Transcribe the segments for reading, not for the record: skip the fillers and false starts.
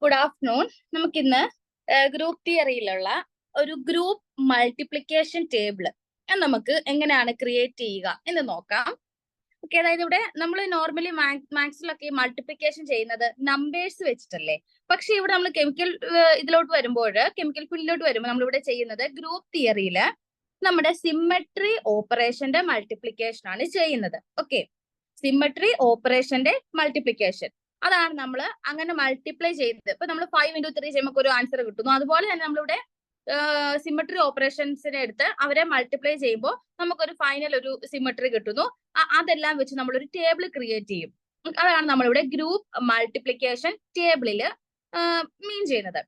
Good afternoon. നമുക്കിന്ന് group തിയറിയിലുള്ള ഒരു group multiplication table നമുക്ക് എങ്ങനെയാണ് ക്രിയേറ്റ് ചെയ്യുക എന്ന് നോക്കാം. ഓക്കെ, അതായത് ഇവിടെ നമ്മൾ നോർമലി മാത്സിലൊക്കെ മൾട്ടിപ്ലിക്കേഷൻ ചെയ്യുന്നത് നമ്പേഴ്സ് വെച്ചിട്ടല്ലേ. പക്ഷെ ഇവിടെ നമ്മൾ കെമിക്കൽ കെമിക്കൽ ഫീൽഡിലോട്ട് വരുമ്പോൾ നമ്മളിവിടെ ചെയ്യുന്നത് ഗ്രൂപ്പ് തിയറിയിൽ നമ്മുടെ സിമ്മട്രി ഓപ്പറേഷന്റെ മൾട്ടിപ്ലിക്കേഷൻ ആണ് ചെയ്യുന്നത്. ഓക്കെ, സിമ്മട്രി ഓപ്പറേഷന്റെ മൾട്ടിപ്ലിക്കേഷൻ അതാണ് നമ്മൾ അങ്ങനെ മൾട്ടിപ്ലൈ ചെയ്തത്. ഇപ്പൊ നമ്മൾ 5 into 3 ചെയ്യുമ്പോൾ ഒരു ആൻസർ കിട്ടുന്നു. അതുപോലെ തന്നെ നമ്മളിവിടെ സിമ്മട്രി ഓപ്പറേഷൻസിനെ എടുത്ത് അവരെ മൾട്ടിപ്ലൈ ചെയ്യുമ്പോൾ നമുക്കൊരു ഫൈനൽ ഒരു സിമ്മട്രി കിട്ടുന്നു. അതെല്ലാം വെച്ച് നമ്മളൊരു ടേബിൾ ക്രിയേറ്റ് ചെയ്യും. അതാണ് നമ്മളിവിടെ ഗ്രൂപ്പ് മൾട്ടിപ്ലിക്കേഷൻ ടേബിളിൽ മീൻ ചെയ്യുന്നത്.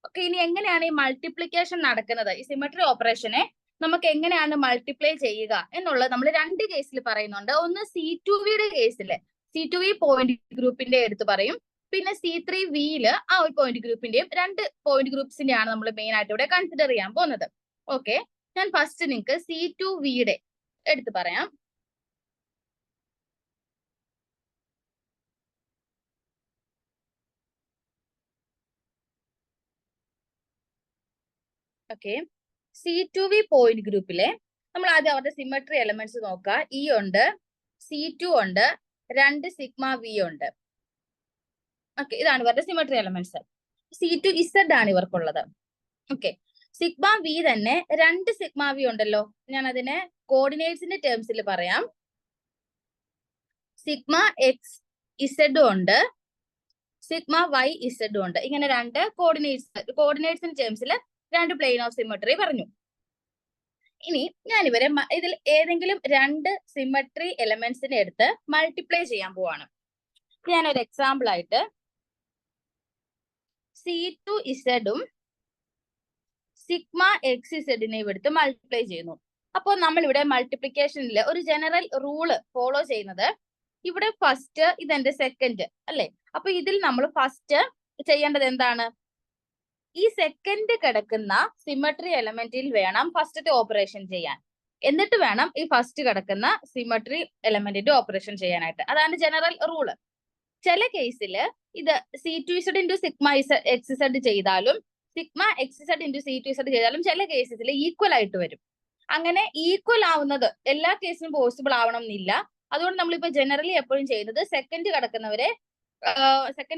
ഓക്കെ, ഇനി എങ്ങനെയാണ് ഈ മൾട്ടിപ്ലിക്കേഷൻ നടക്കുന്നത്, ഈ സിമ്മട്രി ഓപ്പറേഷനെ നമുക്ക് എങ്ങനെയാണ് മൾട്ടിപ്ലൈ ചെയ്യുക എന്നുള്ളത് നമ്മൾ രണ്ട് കേസിൽ പറയുന്നുണ്ട്. ഒന്ന് C2Vയുടെ കേസിൽ C2V പോയിന്റ് ഗ്രൂപ്പിന്റെ എടുത്ത് പറയും, പിന്നെ C3Vയില് ആ ഒരു പോയിന്റ് ഗ്രൂപ്പിന്റെയും രണ്ട് പോയിന്റ് ഗ്രൂപ്പ്സിന്റെയാണ് നമ്മൾ മെയിൻ ആയിട്ട് ഇവിടെ കൺസിഡർ ചെയ്യാൻ പോകുന്നത്. ഓക്കെ, ഞാൻ ഫസ്റ്റ് നിങ്ങൾക്ക് C2Vയുടെ എടുത്ത് പറയാം. ഓക്കെ, C2V പോയിന്റ് ഗ്രൂപ്പിലെ നമ്മൾ ആദ്യം അവരുടെ സിമ്മട്രി എലമെന്റ്സ് നോക്കുക. E ഉണ്ട്, C2 ഉണ്ട്, 2 സിഗ്മ V ഉണ്ട്. ഓക്കെ, ഇതാണ് ഇവരുടെ സിമ്മട്രി എലമെന്റ്സ്. C2Z ആണ് ഇവർക്കുള്ളത്. ഓക്കെ, സിഗ്മ V തന്നെ 2 സിഗ്മ V ഉണ്ടല്ലോ. ഞാൻ അതിനെ കോർഡിനേറ്റ്സിന്റെ ടേംസിൽ പറയാം. സിഗ്മ XZ ഉണ്ട്, സിഗ്മ YZ ഉണ്ട്. ഇങ്ങനെ രണ്ട് കോർഡിനേറ്റ്സിന്റെ ടേംസിൽ രണ്ട് പ്ലെയിൻ ഓഫ് സിമ്മട്രി പറഞ്ഞു. ഇനി ഞാൻ ഇവരെ ഇതിൽ ഏതെങ്കിലും രണ്ട് സിമ്മട്രി എലമെന്റ്സിനെ എടുത്ത് മൾട്ടിപ്ലൈ ചെയ്യാൻ പോവാണ്. ഞാനൊരു എക്സാമ്പിൾ ആയിട്ട് C2Zഉം സിഗ്മ XZനെയും എടുത്ത് മൾട്ടിപ്ലൈ ചെയ്യുന്നു. അപ്പോൾ നമ്മൾ ഇവിടെ മൾട്ടിപ്ലിക്കേഷനിൽ ഒരു ജനറൽ റൂള് ഫോളോ ചെയ്യുന്നത്, ഇവിടെ ഫസ്റ്റ് ഇതെന്റെ സെക്കൻഡ് അല്ലെ. അപ്പൊ ഇതിൽ നമ്മൾ ഫസ്റ്റ് ചെയ്യേണ്ടത് എന്താണ്, ഈ സെക്കൻഡ് കിടക്കുന്ന സിമ്മട്രി എലമെന്റിൽ വേണം ഫസ്റ്റത്തെ ഓപ്പറേഷൻ ചെയ്യാൻ. എന്നിട്ട് വേണം ഈ ഫസ്റ്റ് കിടക്കുന്ന സിമ്മട്രി എലമെന്റിന്റെ ഓപ്പറേഷൻ ചെയ്യാനായിട്ട്. അതാണ് ജനറൽ റൂള്. ചില കേസിൽ ഇത് C2Z into സിഗ്മ XZ ചെയ്താലും സിഗ്മ XZ into C2Z ചെയ്താലും ചില കേസിൽ ഈക്വൽ ആയിട്ട് വരും. അങ്ങനെ ഈക്വൽ ആവുന്നത് എല്ലാ കേസിലും പോസിബിൾ ആവണം എന്നില്ല. അതുകൊണ്ട് നമ്മളിപ്പോ ജനറലി എപ്പോഴും ചെയ്യുന്നത് സെക്കൻഡ്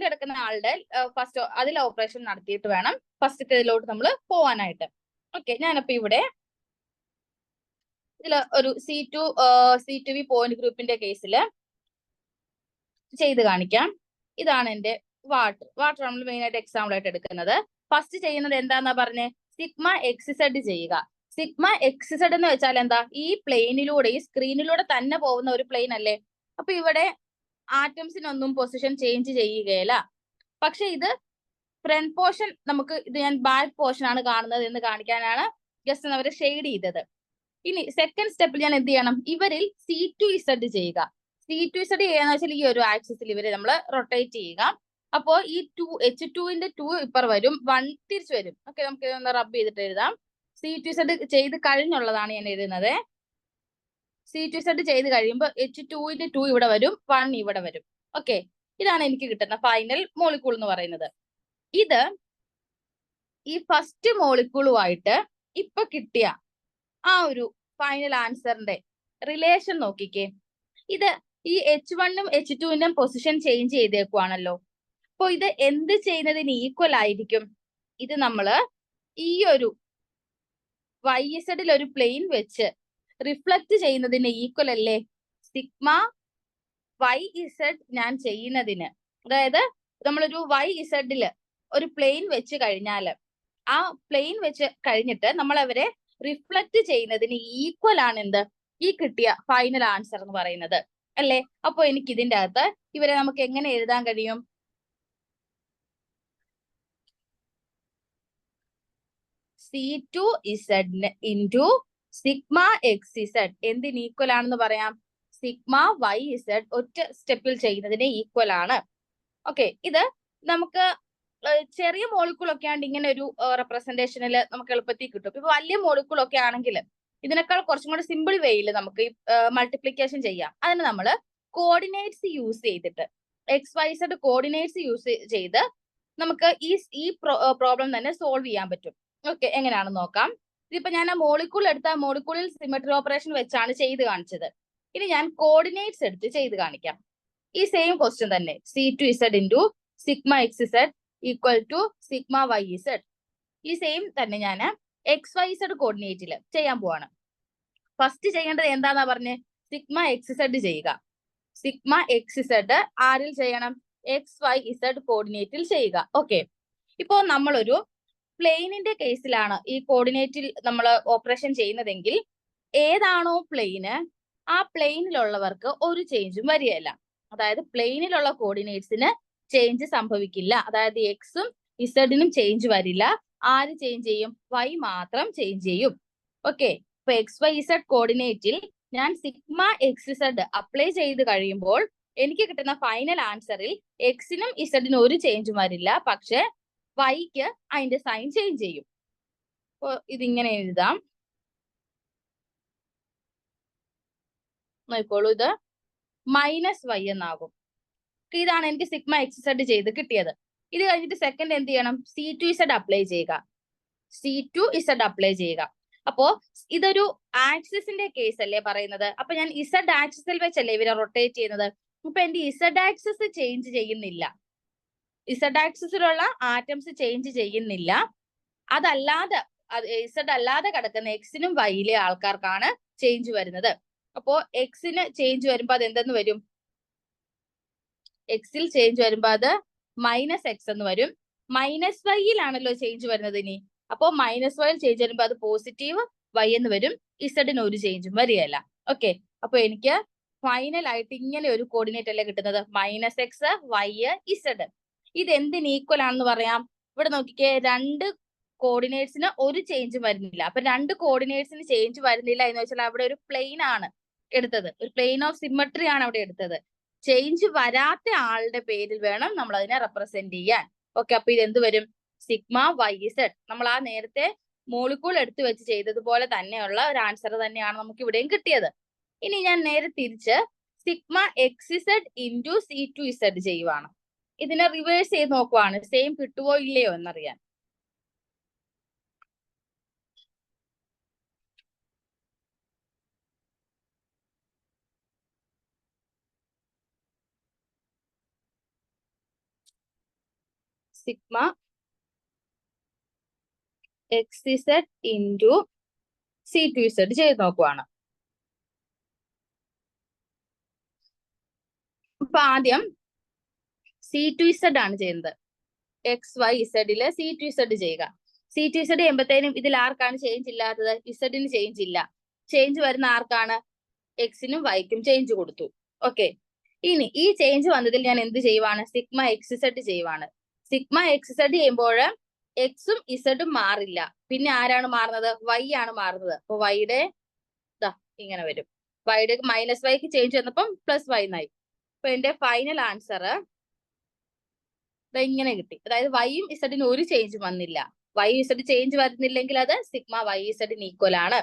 കിടക്കുന്ന ആളുടെ ഫസ്റ്റ് അതിൽ ഓപ്പറേഷൻ നടത്തിയിട്ട് വേണം ഫസ്റ്റത്തേതിലോട്ട് നമ്മൾ പോവാനായിട്ട്. ഓക്കെ, ഞാനപ്പോ ഇവിടെ ഇതിൽ ഒരു C2V പോയിന്റ് ഗ്രൂപ്പിന്റെ കേസിൽ ചെയ്ത് കാണിക്കാം. ഇതാണ് എന്റെ വാട്ടർ നമ്മൾ മെയിൻ ആയിട്ട് എക്സാമ്പിൾ ആയിട്ട് എടുക്കുന്നത്. ഫസ്റ്റ് ചെയ്യുന്നത് എന്താന്നാ പറഞ്ഞേ, സിഗ്മ XZ ചെയ്യുക. സിഗ്മ XZ എന്ന് വെച്ചാൽ എന്താ, ഈ പ്ലെയിനിലൂടെ ഈ സ്ക്രീനിലൂടെ തന്നെ പോകുന്ന ഒരു പ്ലെയിൻ അല്ലേ. അപ്പൊ ഇവിടെ ആറ്റംസിനൊന്നും പൊസിഷൻ ചേഞ്ച് ചെയ്യുകയില്ല. പക്ഷെ ഇത് ഫ്രണ്ട് പോർഷൻ, നമുക്ക് ഇത് ഞാൻ ബാക്ക് പോർഷൻ ആണ് കാണുന്നത് എന്ന് കാണിക്കാനാണ് ജസ്റ്റ് അവരെ ഷെയ്ഡ് ചെയ്തത്. ഇനി സെക്കൻഡ് സ്റ്റെപ്പിൽ ഞാൻ എന്ത് ചെയ്യണം, ഇവരിൽ C2Z ചെയ്യുക. C2Z ചെയ്യാന്ന് വെച്ചാൽ ഈ ഒരു ആക്സിസിൽ ഇവരെ നമ്മൾ റൊട്ടേറ്റ് ചെയ്യുക. അപ്പോ ഈ H2ന്റെ 2 ഇപ്പർ വരും, 1 തിരിച്ചു വരും. ഓക്കെ, നമുക്ക് ഒന്ന് റബ്ബ് ചെയ്തിട്ട് എഴുതാം. C2Z ചെയ്ത് കഴിഞ്ഞുള്ളതാണ് ഞാൻ എഴുതുന്നത്. C2Z ചെയ്ത് കഴിയുമ്പോൾ H2ന്റെ 2 ഇവിടെ വരും, 1 ഇവിടെ വരും. ഓക്കെ, ഇതാണ് എനിക്ക് കിട്ടുന്ന ഫൈനൽ മോളിക്കൂൾ എന്ന് പറയുന്നത്. ഇത് ഈ ഫസ്റ്റ് മോളിക്കൂളുമായിട്ട് ഇപ്പൊ കിട്ടിയ ആ ഒരു ഫൈനൽ ആൻസറിന്റെ റിലേഷൻ നോക്കിക്കേ. ഇത് ഈ H1ഉം H2നും പൊസിഷൻ ചേഞ്ച് ചെയ്തേക്കുവാണല്ലോ. അപ്പൊ ഇത് എന്ത് ചെയ്യുന്നതിന് ഈക്വൽ ആയിരിക്കും, ഇത് നമ്മള് ഈ ഒരു YZ ഒരു പ്ലെയിൻ വെച്ച് റിഫ്ലക്ട് ചെയ്യുന്നതിന് ഈക്വൽ അല്ലേ സിഗ്മ YZ ഞാൻ ചെയ്യുന്നതിന്. അതായത് നമ്മളൊരു YZ ഒരു പ്ലെയിൻ വെച്ച് കഴിഞ്ഞാൽ ആ പ്ലെയിൻ വെച്ച് കഴിഞ്ഞിട്ട് നമ്മൾ അവരെ റിഫ്ലക്ട് ചെയ്യുന്നതിന് ഈക്വൽ ആണ് എന്ത്, ഈ കിട്ടിയ ഫൈനൽ ആൻസർ എന്ന് പറയുന്നത് അല്ലേ. അപ്പൊ എനിക്ക് ഇതിന്റെ അകത്ത് ഇവരെ നമുക്ക് എങ്ങനെ എഴുതാൻ കഴിയും, C2Z into സിഗ്മ XZ എന്തിന് ഈക്വൽ ആണെന്ന് പറയാം, സിഗ്മ YZ ഒറ്റ സ്റ്റെപ്പിൽ ചെയ്യുന്നതിന് ഈക്വൽ ആണ്. ഓക്കെ, ഇത് നമുക്ക് ചെറിയ മോളിക്കൂൾ ഒക്കെ ആണെങ്കിൽ ഇങ്ങനെ ഒരു റെപ്രസെന്റേഷനിൽ നമുക്ക് എളുപ്പത്തിൽ കിട്ടും. ഇപ്പൊ വലിയ മോളിക്കൂൾ ഒക്കെ ആണെങ്കിൽ ഇതിനേക്കാൾ കുറച്ചും കൂടി സിമ്പിൾ വേയിൽ നമുക്ക് മൾട്ടിപ്ലിക്കേഷൻ ചെയ്യാം. അതിന് നമ്മൾ കോർഡിനേറ്റ്സ് യൂസ് ചെയ്തിട്ട് XYZ കോർഡിനേറ്റ്സ് യൂസ് ചെയ്ത് നമുക്ക് ഈ പ്രോബ്ലം തന്നെ സോൾവ് ചെയ്യാൻ പറ്റും. ഓക്കെ, എങ്ങനെയാണെന്ന് നോക്കാം. ഇതിപ്പോ ഞാൻ ആ മോളിക്കൂൾ എടുത്ത മോളിക്കൂളിൽ സിമെട്രി ഓപ്പറേഷൻ വെച്ചാണ് ചെയ്ത് കാണിച്ചത്. ഇനി ഞാൻ കോർഡിനേറ്റ്സ് എടുത്ത് ചെയ്ത് കാണിക്കാം. ഈ സെയിം ക്വസ്റ്റ്യൻ തന്നെ, C2Z into sigma XZ equal to sigma YZ. ഈ സെയിം തന്നെ ഞാൻ XYZ കോർഡിനേറ്റിൽ ചെയ്യാൻ പോവാണ്. ഫസ്റ്റ് ചെയ്യേണ്ടത് എന്താന്നാ പറഞ്ഞ്, സിഗ്മ XZ ചെയ്യുക. സിഗ്മ XZ ആരിൽ ചെയ്യണം, XYZ കോർഡിനേറ്റിൽ ചെയ്യുക. ഓക്കെ, ഇപ്പോ നമ്മളൊരു പ്ലെയിനിന്റെ കേസിലാണ് ഈ കോർഡിനേറ്റിൽ നമ്മൾ ഓപ്പറേഷൻ ചെയ്യുന്നതെങ്കിൽ ഏതാണോ പ്ലെയിന് ആ പ്ലെയിനിലുള്ളവർക്ക് ഒരു ചേഞ്ചും വരികയില്ല. അതായത് പ്ലെയിനിലുള്ള കോർഡിനേറ്റ്സിന് ചേഞ്ച് സംഭവിക്കില്ല. അതായത് എക്സും ഇസഡിനും ചേഞ്ച് വരില്ല. ആര് ചേഞ്ച് ചെയ്യും, Y മാത്രം ചേഞ്ച് ചെയ്യും. ഓക്കെ, ഇപ്പൊ XYZ കോർഡിനേറ്റിൽ ഞാൻ സിഗ്മ XZ അപ്ലൈ ചെയ്ത് കഴിയുമ്പോൾ എനിക്ക് കിട്ടുന്ന ഫൈനൽ ആൻസറിൽ എക്സിനും ഇസഡിനും ഒരു ചേഞ്ചും വരില്ല. പക്ഷെ Yക്ക് അതിന്റെ സൈൻ ചേഞ്ച് ചെയ്യും. അപ്പൊ ഇതിങ്ങനെ എഴുതാം. നോക്കോളൂ, ഇത് -Y എന്നാകും. ഇതാണ് എനിക്ക് സിഗ്മ XZ ചെയ്ത് കിട്ടിയത്. ഇത് കഴിഞ്ഞിട്ട് സെക്കൻഡ് എന്ത് ചെയ്യണം, C2Z അപ്ലൈ ചെയ്യുക. C2Z അപ്ലൈ ചെയ്യുക. അപ്പോ ഇതൊരു ആക്സിസിന്റെ കേസ് അല്ലേ പറയുന്നത്. അപ്പൊ ഞാൻ Z ആക്സിസിൽ വെച്ചല്ലേ ഇവരെ റൊട്ടേറ്റ് ചെയ്യുന്നത്. അപ്പൊ എന്റെ Z ആക്സിസ് ചേഞ്ച് ചെയ്യുന്നില്ല. Z ആക്സിസിലുള്ള ആറ്റംസ് ചേഞ്ച് ചെയ്യുന്നില്ല. അതല്ലാതെ Z അല്ലാതെ കിടക്കുന്ന എക്സിനും വൈയിലെ ആൾക്കാർക്കാണ് ചേഞ്ച് വരുന്നത്. അപ്പോ എക്സിന് ചേഞ്ച് വരുമ്പോ അത് എന്തെന്ന് വരും, എക്സിൽ ചേഞ്ച് വരുമ്പോ അത് -X എന്ന് വരും. -Yയിലാണല്ലോ ചേഞ്ച് വരുന്നത് ഇനി. അപ്പോ -Yയിൽ ചേഞ്ച് വരുമ്പോ അത് പോസിറ്റീവ് Y എന്ന് വരും. ഇസഡിന് ഒരു ചേഞ്ചും വരികയല്ല. ഓക്കെ, അപ്പൊ എനിക്ക് ഫൈനൽ ആയിട്ട് ഇങ്ങനെ ഒരു കോർഡിനേറ്റ് അല്ലേ കിട്ടുന്നത്, -X Y Z. ഇത് എന്തിന് ഈക്വൽ ആണെന്ന് പറയാം. ഇവിടെ നോക്കിക്കേ, രണ്ട് കോർഡിനേറ്റ്സിന് ഒരു ചേഞ്ച് വരുന്നില്ല. അപ്പൊ രണ്ട് കോർഡിനേറ്റ്സിന് ചേഞ്ച് വരുന്നില്ല എന്ന് വെച്ചാൽ അവിടെ ഒരു പ്ലെയിൻ ആണ് എടുത്തത്, ഒരു പ്ലെയിൻ ഓഫ് സിമ്മട്രി ആണ് അവിടെ എടുത്തത്. ചേഞ്ച് വരാത്ത ആളുടെ പേരിൽ വേണം നമ്മൾ അതിനെ റെപ്രസെന്റ് ചെയ്യാൻ. ഓക്കെ, അപ്പൊ ഇത് എന്ത് വരും, സിഗ്മ YZ. നമ്മൾ ആ നേരത്തെ മോളിക്കൂൾ എടുത്തു വെച്ച് ചെയ്തതുപോലെ തന്നെയുള്ള ഒരു ആൻസർ തന്നെയാണ് നമുക്ക് ഇവിടെയും കിട്ടിയത്. ഇനി ഞാൻ നേരെ തിരിച്ച് സിഗ്മ XZ ഇൻറ്റു C2Z ചെയ്യുവാണ്. ഇതിനെ റിവേഴ്സ് ചെയ്ത് നോക്കുവാണ്, സെയിം കിട്ടുവോ ഇല്ലയോ എന്നറിയാൻ. സിഗ്മ XZ ഇൻറ്റു C2Z ചെയ്ത് നോക്കുവാണ്. അപ്പൊ ആദ്യം C2Z ആണ് ചെയ്യുന്നത്. XYZല് C2Z ചെയ്യുക. C2Z ചെയ്യുമ്പോഴത്തേനും ഇതിൽ ആർക്കാണ് ചേഞ്ച് ഇല്ലാത്തത്, ഇസഡിന് ചേഞ്ച് ഇല്ല. ചേഞ്ച് വരുന്ന ആർക്കാണ്, എക്സിനും വൈക്കും ചേഞ്ച് കൊടുത്തു. ഓക്കെ, ഇനി ഈ ചേഞ്ച് വന്നതിൽ ഞാൻ എന്ത് ചെയ്യുവാണ്, സിഗ്മ XZ ചെയ്യുവാണ്. സിഗ്മ XZ ചെയ്യുമ്പോൾ എക്സും ഇസഡും മാറില്ല. പിന്നെ ആരാണ് മാറുന്നത്, Y ആണ് മാറുന്നത്. അപ്പൊ Yയുടെ ഇങ്ങനെ വരും. Yയുടെ -Yക്ക് ചേഞ്ച് വന്നപ്പം +Y എന്നായി. അപ്പൊ എന്റെ ഫൈനൽ ആൻസർ ഇങ്ങനെ കിട്ടി. അതായത് Yയും ഇസഡിനും ഒരു ചേഞ്ച് വന്നില്ല. Y Z ചേഞ്ച് വരുന്നില്ലെങ്കിൽ അത് സിഗ്മ YZ ഈക്വൽ ആണ്.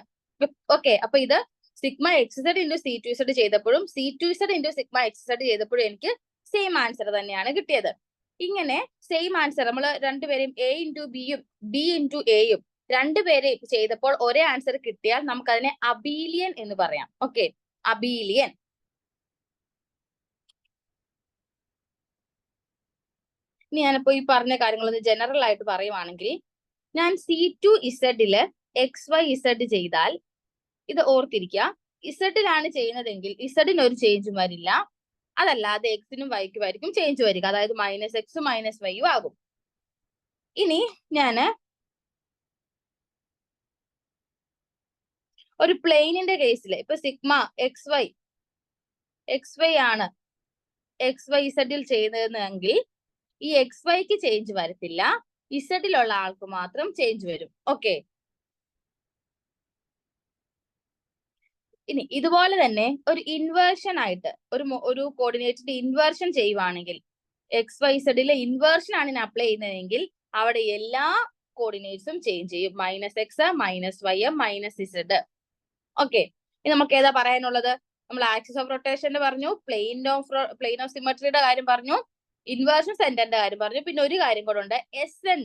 ഓക്കെ, അപ്പൊ ഇത് സിഗ്മ XZ ഇൻറ്റു C2Z ചെയ്തപ്പോഴും C2Z ഇൻറ്റു സിഗ്മ XZ ചെയ്തപ്പോഴും എനിക്ക് സെയിം ആൻസർ തന്നെയാണ് കിട്ടിയത്. ഇങ്ങനെ സെയിം ആൻസർ നമ്മൾ രണ്ടുപേരെയും A ഇൻറ്റു ബിയും B ഇൻറ്റു എയും രണ്ടുപേരെയും ചെയ്തപ്പോൾ ഒരേ ആൻസർ കിട്ടിയാൽ നമുക്കതിനെ അബീലിയൻ എന്ന് പറയാം. Okay, Abelian. ഇനി ഞാനിപ്പോ ഈ പറഞ്ഞ കാര്യങ്ങളൊന്ന് ജനറൽ ആയിട്ട് പറയുവാണെങ്കിൽ, ഞാൻ C2Zല് XYZ ചെയ്താൽ ഇത് ഓർത്തിരിക്കുക, ഇസഡിലാണ് ചെയ്യുന്നതെങ്കിൽ ഇസഡിന് ഒരു ചേഞ്ചും വരില്ല. അതല്ലാതെ എക്സിനും വൈക്കും ആയിരിക്കും ചേഞ്ച് വരിക. അതായത് -X -Y ആകും. ഇനി ഞാന് ഒരു പ്ലെയിനിന്റെ കേസിൽ ഇപ്പൊ സിഗ്മ XY ആണ് XYZൽ ചെയ്യുന്നതെങ്കിൽ ഈ XYക്ക് ചേഞ്ച് വരത്തില്ല, ഇസഡിലുള്ള ആൾക്ക് മാത്രം ചേഞ്ച് വരും. ഓക്കെ, ഇനി ഇതുപോലെ തന്നെ ഒരു ഇൻവേർഷൻ ആയിട്ട് ഒരു കോർഡിനേറ്റിന്റെ ഇൻവേർഷൻ ചെയ്യുവാണെങ്കിൽ, XYZലെ ഇൻവേർഷൻ ആണ് ഞാൻ അപ്ലൈ ചെയ്യുന്നതെങ്കിൽ അവിടെ എല്ലാ കോർഡിനേറ്റ്സും ചേഞ്ച് ചെയ്യും. -X -Y -Z. ഓക്കെ, ഇനി നമുക്ക് ഏതാ പറയാനുള്ളത്, നമ്മൾ ആക്സിസ് ഓഫ് റൊട്ടേഷന്റെ പറഞ്ഞു, പ്ലെയിൻ ഓഫ് സിമട്രിയുടെ കാര്യം പറഞ്ഞു. ഇൻവേർഷൻ സെന്ററിന്റെ കാര്യം പറഞ്ഞു. പിന്നെ ഒരു കാര്യം കൂടെ ഉണ്ട്, SN,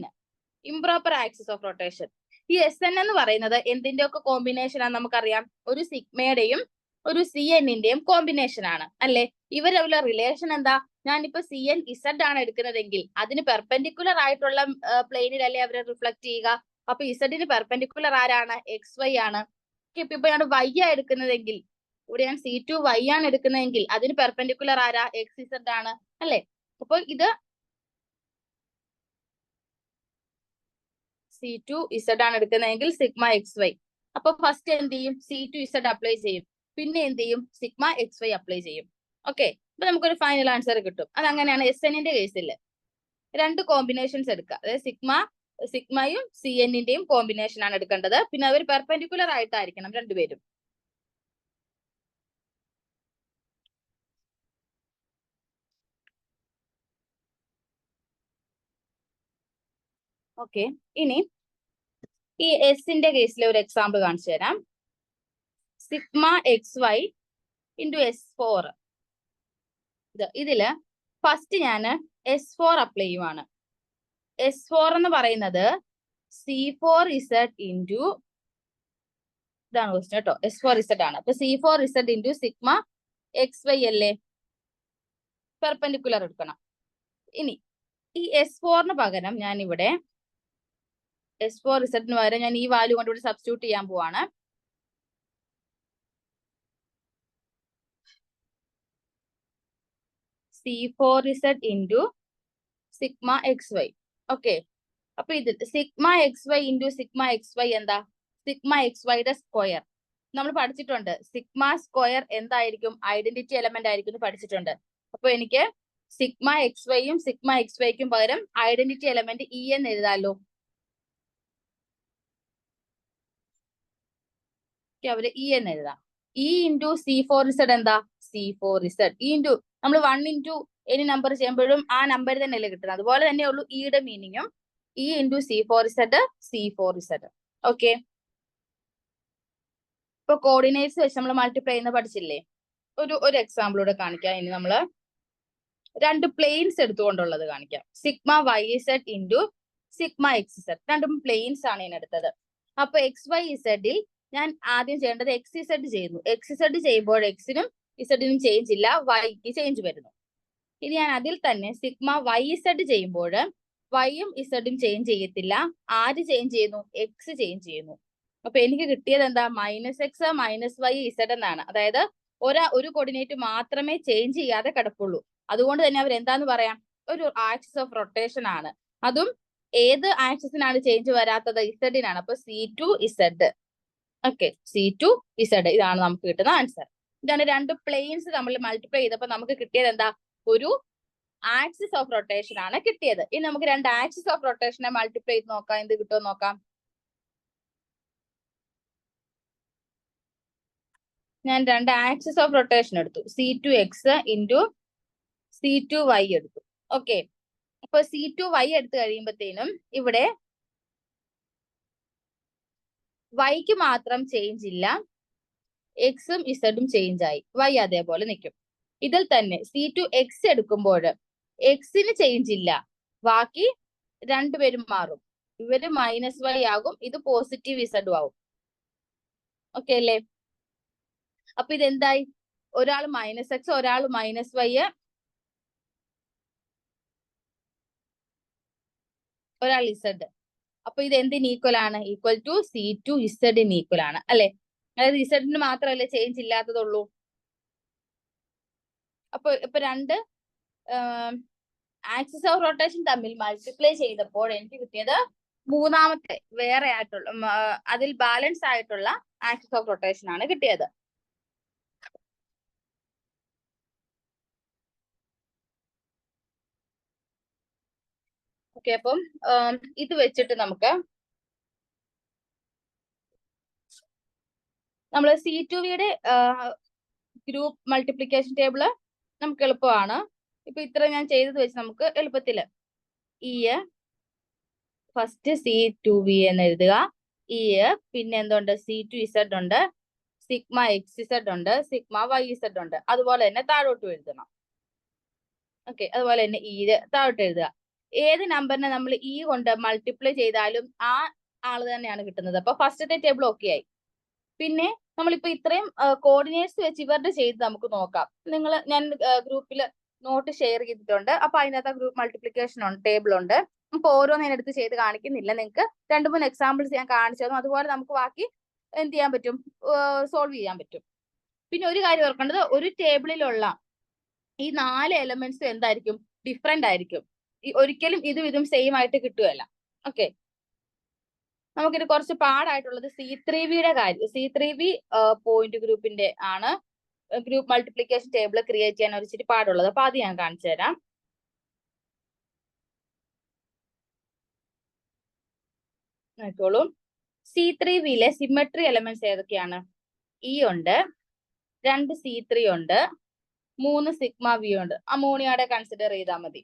improper axis of rotation. ഈ SN എന്ന് പറയുന്നത് എന്തിന്റെ ഒക്കെ കോമ്പിനേഷൻ ആണ് നമുക്കറിയാം, ഒരു സിഗ്മയുടെയും ഒരു CNന്റെയും കോമ്പിനേഷൻ ആണ് അല്ലെ. ഇവർ തമ്മിലുള്ള റിലേഷൻ എന്താ, ഞാനിപ്പോ CN Z ആണ് എടുക്കുന്നതെങ്കിൽ അതിന് പെർപെൻഡിക്കുലർ ആയിട്ടുള്ള പ്ലെയിനിലല്ലേ അവരെ റിഫ്ലക്ട് ചെയ്യുക. അപ്പൊ ഇസഡിന് പെർപെൻഡിക്കുലർ ആരാണ്, XY ആണ്. ഇപ്പൊ ഞാൻ Y ആ എടുക്കുന്നതെങ്കിൽ, ഇവിടെ ഞാൻ C2Y ആണ് എടുക്കുന്നതെങ്കിൽ അതിന് പെർപെൻഡിക്കുലർ ആരാ, XZ ആണ് അല്ലെ. അപ്പോൾ ഇത് C2Z ആണ് എടുക്കുന്നതെങ്കിൽ സിഗ്മ XY. അപ്പൊ ഫസ്റ്റ് എന്ത് ചെയ്യും, C2Z അപ്ലൈ ചെയ്യും, പിന്നെ എന്ത് ചെയ്യും, സിഗ്മ XY അപ്ലൈ ചെയ്യും. ഓക്കെ, അപ്പൊ നമുക്കൊരു ഫൈനൽ ആൻസർ കിട്ടും. അതങ്ങനെയാണ് SNന്റെ കേസിൽ രണ്ട് കോമ്പിനേഷൻസ് എടുക്കുക. അതായത് സിഗ്മയും CNന്റെയും കോമ്പിനേഷൻ ആണ് എടുക്കേണ്ടത്. പിന്നെ അവർ പെർപെൻഡിക്കുലർ ആയിട്ടായിരിക്കണം രണ്ടുപേരും. ഓക്കെ, ഇനി ഈ എസിന്റെ കേസിലെ ഒരു എക്സാമ്പിൾ കാണിച്ചു തരാം. Sigma XY into S4. ഇതില് ഫസ്റ്റ് ഞാൻ S4 അപ്ലൈ ചെയ്യുവാണ്. S4 എന്ന് പറയുന്നത് C4Z ഇൻറ്റു, ഇതാണ് ക്വസ്റ്റ്യൻ കേട്ടോ, S4Z ആണ്. അപ്പൊ C4Z ഇൻറ്റു സിഗ്മ XY അല്ലേ, പെർപെൻഡിക്കുലർ എടുക്കണം. ഇനി ഈ S4ന് പകരം ഞാൻ ഇവിടെ S4Z പകരം ഞാൻ ഈ വാല്യൂ കൊണ്ട് ഇവിടെ സബ്സ്റ്റിറ്റ്യൂട്ട് ചെയ്യാൻ പോവാണ്. C4Z into sigma XY. Okay, അപ്പൊ ഇത് sigma XY into sigma XY എന്താ, സിഗ്മ XYയുടെ സ്ക്വയർ. നമ്മൾ പഠിച്ചിട്ടുണ്ട് സിഗ്മ സ്ക്വയർ എന്തായിരിക്കും, ഐഡന്റിറ്റി എലമെന്റ് ആയിരിക്കും എന്ന് പഠിച്ചിട്ടുണ്ട്. അപ്പൊ എനിക്ക് സിഗ്മ XYയും സിഗ്മ XYക്കും പകരം ഐഡന്റിറ്റി എലമെന്റ് E എന്ന് എഴുതാലോ. അവര് E എന്ന് എഴുതാം. E ഇൻറ്റു C4Z എന്താ, C4Z. E ഇൻറ്റു നമ്മൾ 1 ഇൻറ്റു എനി നമ്പർ ചെയ്യുമ്പോഴും ആ നമ്പർ തന്നെയല്ലേ കിട്ടുന്നത്. അതുപോലെ തന്നെയുള്ളൂ ഇയുടെ മീനിങ്ങും. E into C4Z, C4Z. Okay, ഇപ്പൊ കോർഡിനേറ്റ്സ് വെച്ച് നമ്മൾ മൾട്ടിപ്ലൈ ചെയ്യുന്ന പഠിച്ചില്ലേ. ഒരു എക്സാമ്പിളൂടെ കാണിക്കാം. ഇനി നമ്മള് രണ്ട് പ്ലെയിൻസ് എടുത്തുകൊണ്ടുള്ളത് കാണിക്കാം. Sigma YZ into sigma XZ. രണ്ടും പ്ലെയിൻസ് ആണ് ഞാൻ എടുത്തത്. അപ്പൊ XYZ ഞാൻ ആദ്യം ചെയ്യേണ്ടത് XZ ചെയ്യുന്നു. XZ ചെയ്യുമ്പോൾ Xനും Z-നും ചേഞ്ച് ഇല്ല, Yക്ക് ചേഞ്ച് വരുന്നു. ഇനി ഞാൻ അതിൽ തന്നെ സിഗ്മ YZ ചെയ്യുമ്പോൾ Yയും Z-ഉം ചേഞ്ച് ചെയ്യത്തില്ല. ആര് ചേഞ്ച് ചെയ്യുന്നു, X ചേഞ്ച് ചെയ്യുന്നു. അപ്പൊ എനിക്ക് കിട്ടിയത് എന്താ, -X -Y Z എന്നാണ്. അതായത് ഒരു കോർഡിനേറ്റ് മാത്രമേ ചേഞ്ച് ചെയ്യാതെ കിടപ്പുള്ളൂ. അതുകൊണ്ട് തന്നെ അവർ എന്താന്ന് പറയാം, ഒരു ആക്സിസ് ഓഫ് റൊട്ടേഷൻ ആണ്. അതും ഏത് ആക്സിസിനാണ് ചേഞ്ച് വരാത്തത്, Z-നാണ്. അപ്പൊ C2Z. Okay, C2Z. ഇതാണ് നമുക്ക് കിട്ടുന്ന ആൻസർ. ഇതാണ് രണ്ട് പ്ലെയിൻസ് നമ്മൾ മൾട്ടിപ്ലൈ ചെയ്തപ്പോൾ നമുക്ക് കിട്ടിയത് എന്താ, ഒരു ആക്സിസ് ഓഫ് റൊട്ടേഷൻ ആണ് കിട്ടിയത്. ഇനി നമുക്ക് രണ്ട് ആക്സിസ് ഓഫ് റൊട്ടേഷനെ മൾട്ടിപ്ലൈ ചെയ്ത് നോക്കാം, എന്ത് കിട്ടുമോ നോക്കാം. ഞാൻ രണ്ട് ആക്സിസ് ഓഫ് റൊട്ടേഷൻ എടുത്തു. C2X ഇൻറ്റു C2Y എടുത്തു. ഓക്കെ, അപ്പൊ C2Y എടുത്തു കഴിയുമ്പോഴത്തേനും ഇവിടെ Yക്ക് മാത്രം ചേഞ്ച് ഇല്ല, Xും Z-ഉം ചേഞ്ച് ആയി, Y അതേപോലെ നിൽക്കും. ഇതിൽ തന്നെ C2X എടുക്കുമ്പോൾ Xന് ചേഞ്ച് ഇല്ല, ബാക്കി രണ്ടുപേരും മാറും. ഇവര് -Y ആകും, ഇത് പോസിറ്റീവ് Z ആവും. ഓക്കെ അല്ലേ. അപ്പൊ ഇതെന്തായി, ഒരാൾ -X, ഒരാൾ -Y, ഒരാൾ Z. അപ്പൊ ഇത് എന്തിന് ഈക്വൽ ആണ്, ഈക്വൽ ടു C2Z-ന് ഈക്വൽ ആണ് അല്ലെ. അതായത് Z-ന് മാത്രമല്ലേ ചേഞ്ച് ഇല്ലാത്തതുള്ളൂ. അപ്പൊ രണ്ട് ആക്സിസ് ഓഫ് റൊട്ടേഷൻ തമ്മിൽ മൾട്ടിപ്ലൈ ചെയ്തപ്പോൾ എനിക്ക് കിട്ടിയത് മൂന്നാമത്തെ വേറെ ആയിട്ടുള്ള, അതിൽ ബാലൻസ് ആയിട്ടുള്ള ആക്സിസ് ഓഫ് റൊട്ടേഷൻ ആണ് കിട്ടിയത്. ഓക്കെ, അപ്പം ഇത് വെച്ചിട്ട് നമുക്ക് നമ്മൾ C2Vയുടെ ഗ്രൂപ്പ് മൾട്ടിപ്ലിക്കേഷൻ ടേബിള് നമുക്ക് എളുപ്പമാണ്. ഇപ്പൊ ഇത്ര ഞാൻ ചെയ്തത് വെച്ച് നമുക്ക് എളുപ്പത്തില് ഫസ്റ്റ് C2V എന്ന് എഴുതുക. പിന്നെ എന്തുണ്ട്, C2Z ഉണ്ട്, സിഗ്മ XZ ഉണ്ട്, സിഗ്മ YZ ഉണ്ട്. അതുപോലെ തന്നെ താഴോട്ടും എഴുതണം. ഓക്കെ, അതുപോലെ തന്നെ താഴോട്ട് എഴുതുക. ഏത് നമ്പറിനെ നമ്മൾ കൊണ്ട് മൾട്ടിപ്ലൈ ചെയ്താലും ആ ആള് തന്നെയാണ് കിട്ടുന്നത്. അപ്പൊ ഫസ്റ്റത്തെ ടേബിൾ ഓക്കെ ആയി. പിന്നെ നമ്മളിപ്പോ ഇത്രയും കോർഡിനേറ്റ്സ് വെച്ച് ഇവരുടെ ചെയ്ത് നമുക്ക് നോക്കാം. ഞാൻ ഗ്രൂപ്പിൽ നോട്ട് ഷെയർ ചെയ്തിട്ടുണ്ട്. അപ്പൊ അതിനകത്ത് ഗ്രൂപ്പ് മൾട്ടിപ്ലിക്കേഷൻ ടേബിൾ ഉണ്ട്. നമുക്ക് ഓരോന്നതിനടുത്ത് ചെയ്ത് കാണിക്കുന്നില്ല. നിങ്ങൾക്ക് 2-3 എക്സാമ്പിൾസ് ഞാൻ കാണിച്ചു തന്നു. അതുപോലെ നമുക്ക് ബാക്കി എന്ത് ചെയ്യാൻ പറ്റും, സോൾവ് ചെയ്യാൻ പറ്റും. പിന്നെ ഒരു കാര്യം ഓർക്കേണ്ടത്, ഒരു ടേബിളിലുള്ള ഈ 4 എലമെന്റ്സും എന്തായിരിക്കും, ഡിഫറെന്റ് ആയിരിക്കും. ഒരിക്കലും ഇതും സെയിം ആയിട്ട് കിട്ടുകയല്ല. ഓക്കെ, നമുക്കിത് കുറച്ച് പാടായിട്ടുള്ളത് C3Vയുടെ കാര്യം. C3V പോയിന്റ് ഗ്രൂപ്പിന്റെ ആണ് ഗ്രൂപ്പ് മൾട്ടിപ്ലിക്കേഷൻ ടേബിൾ ക്രിയേറ്റ് ചെയ്യാൻ ഒരു ഇച്ചിരി പാടുള്ളത്. അപ്പൊ അത് ഞാൻ കാണിച്ചു തരാം. നോക്കോളൂ, C3Vയിലെ സിമെട്രി എലമെന്റ്സ് ഏതൊക്കെയാണ്? ഉണ്ട്, 2 C3 ഉണ്ട്, 3 സിഗ്മ V ഉണ്ട്. അമോണിയയുടെ കൺസിഡർ ചെയ്താൽ മതി.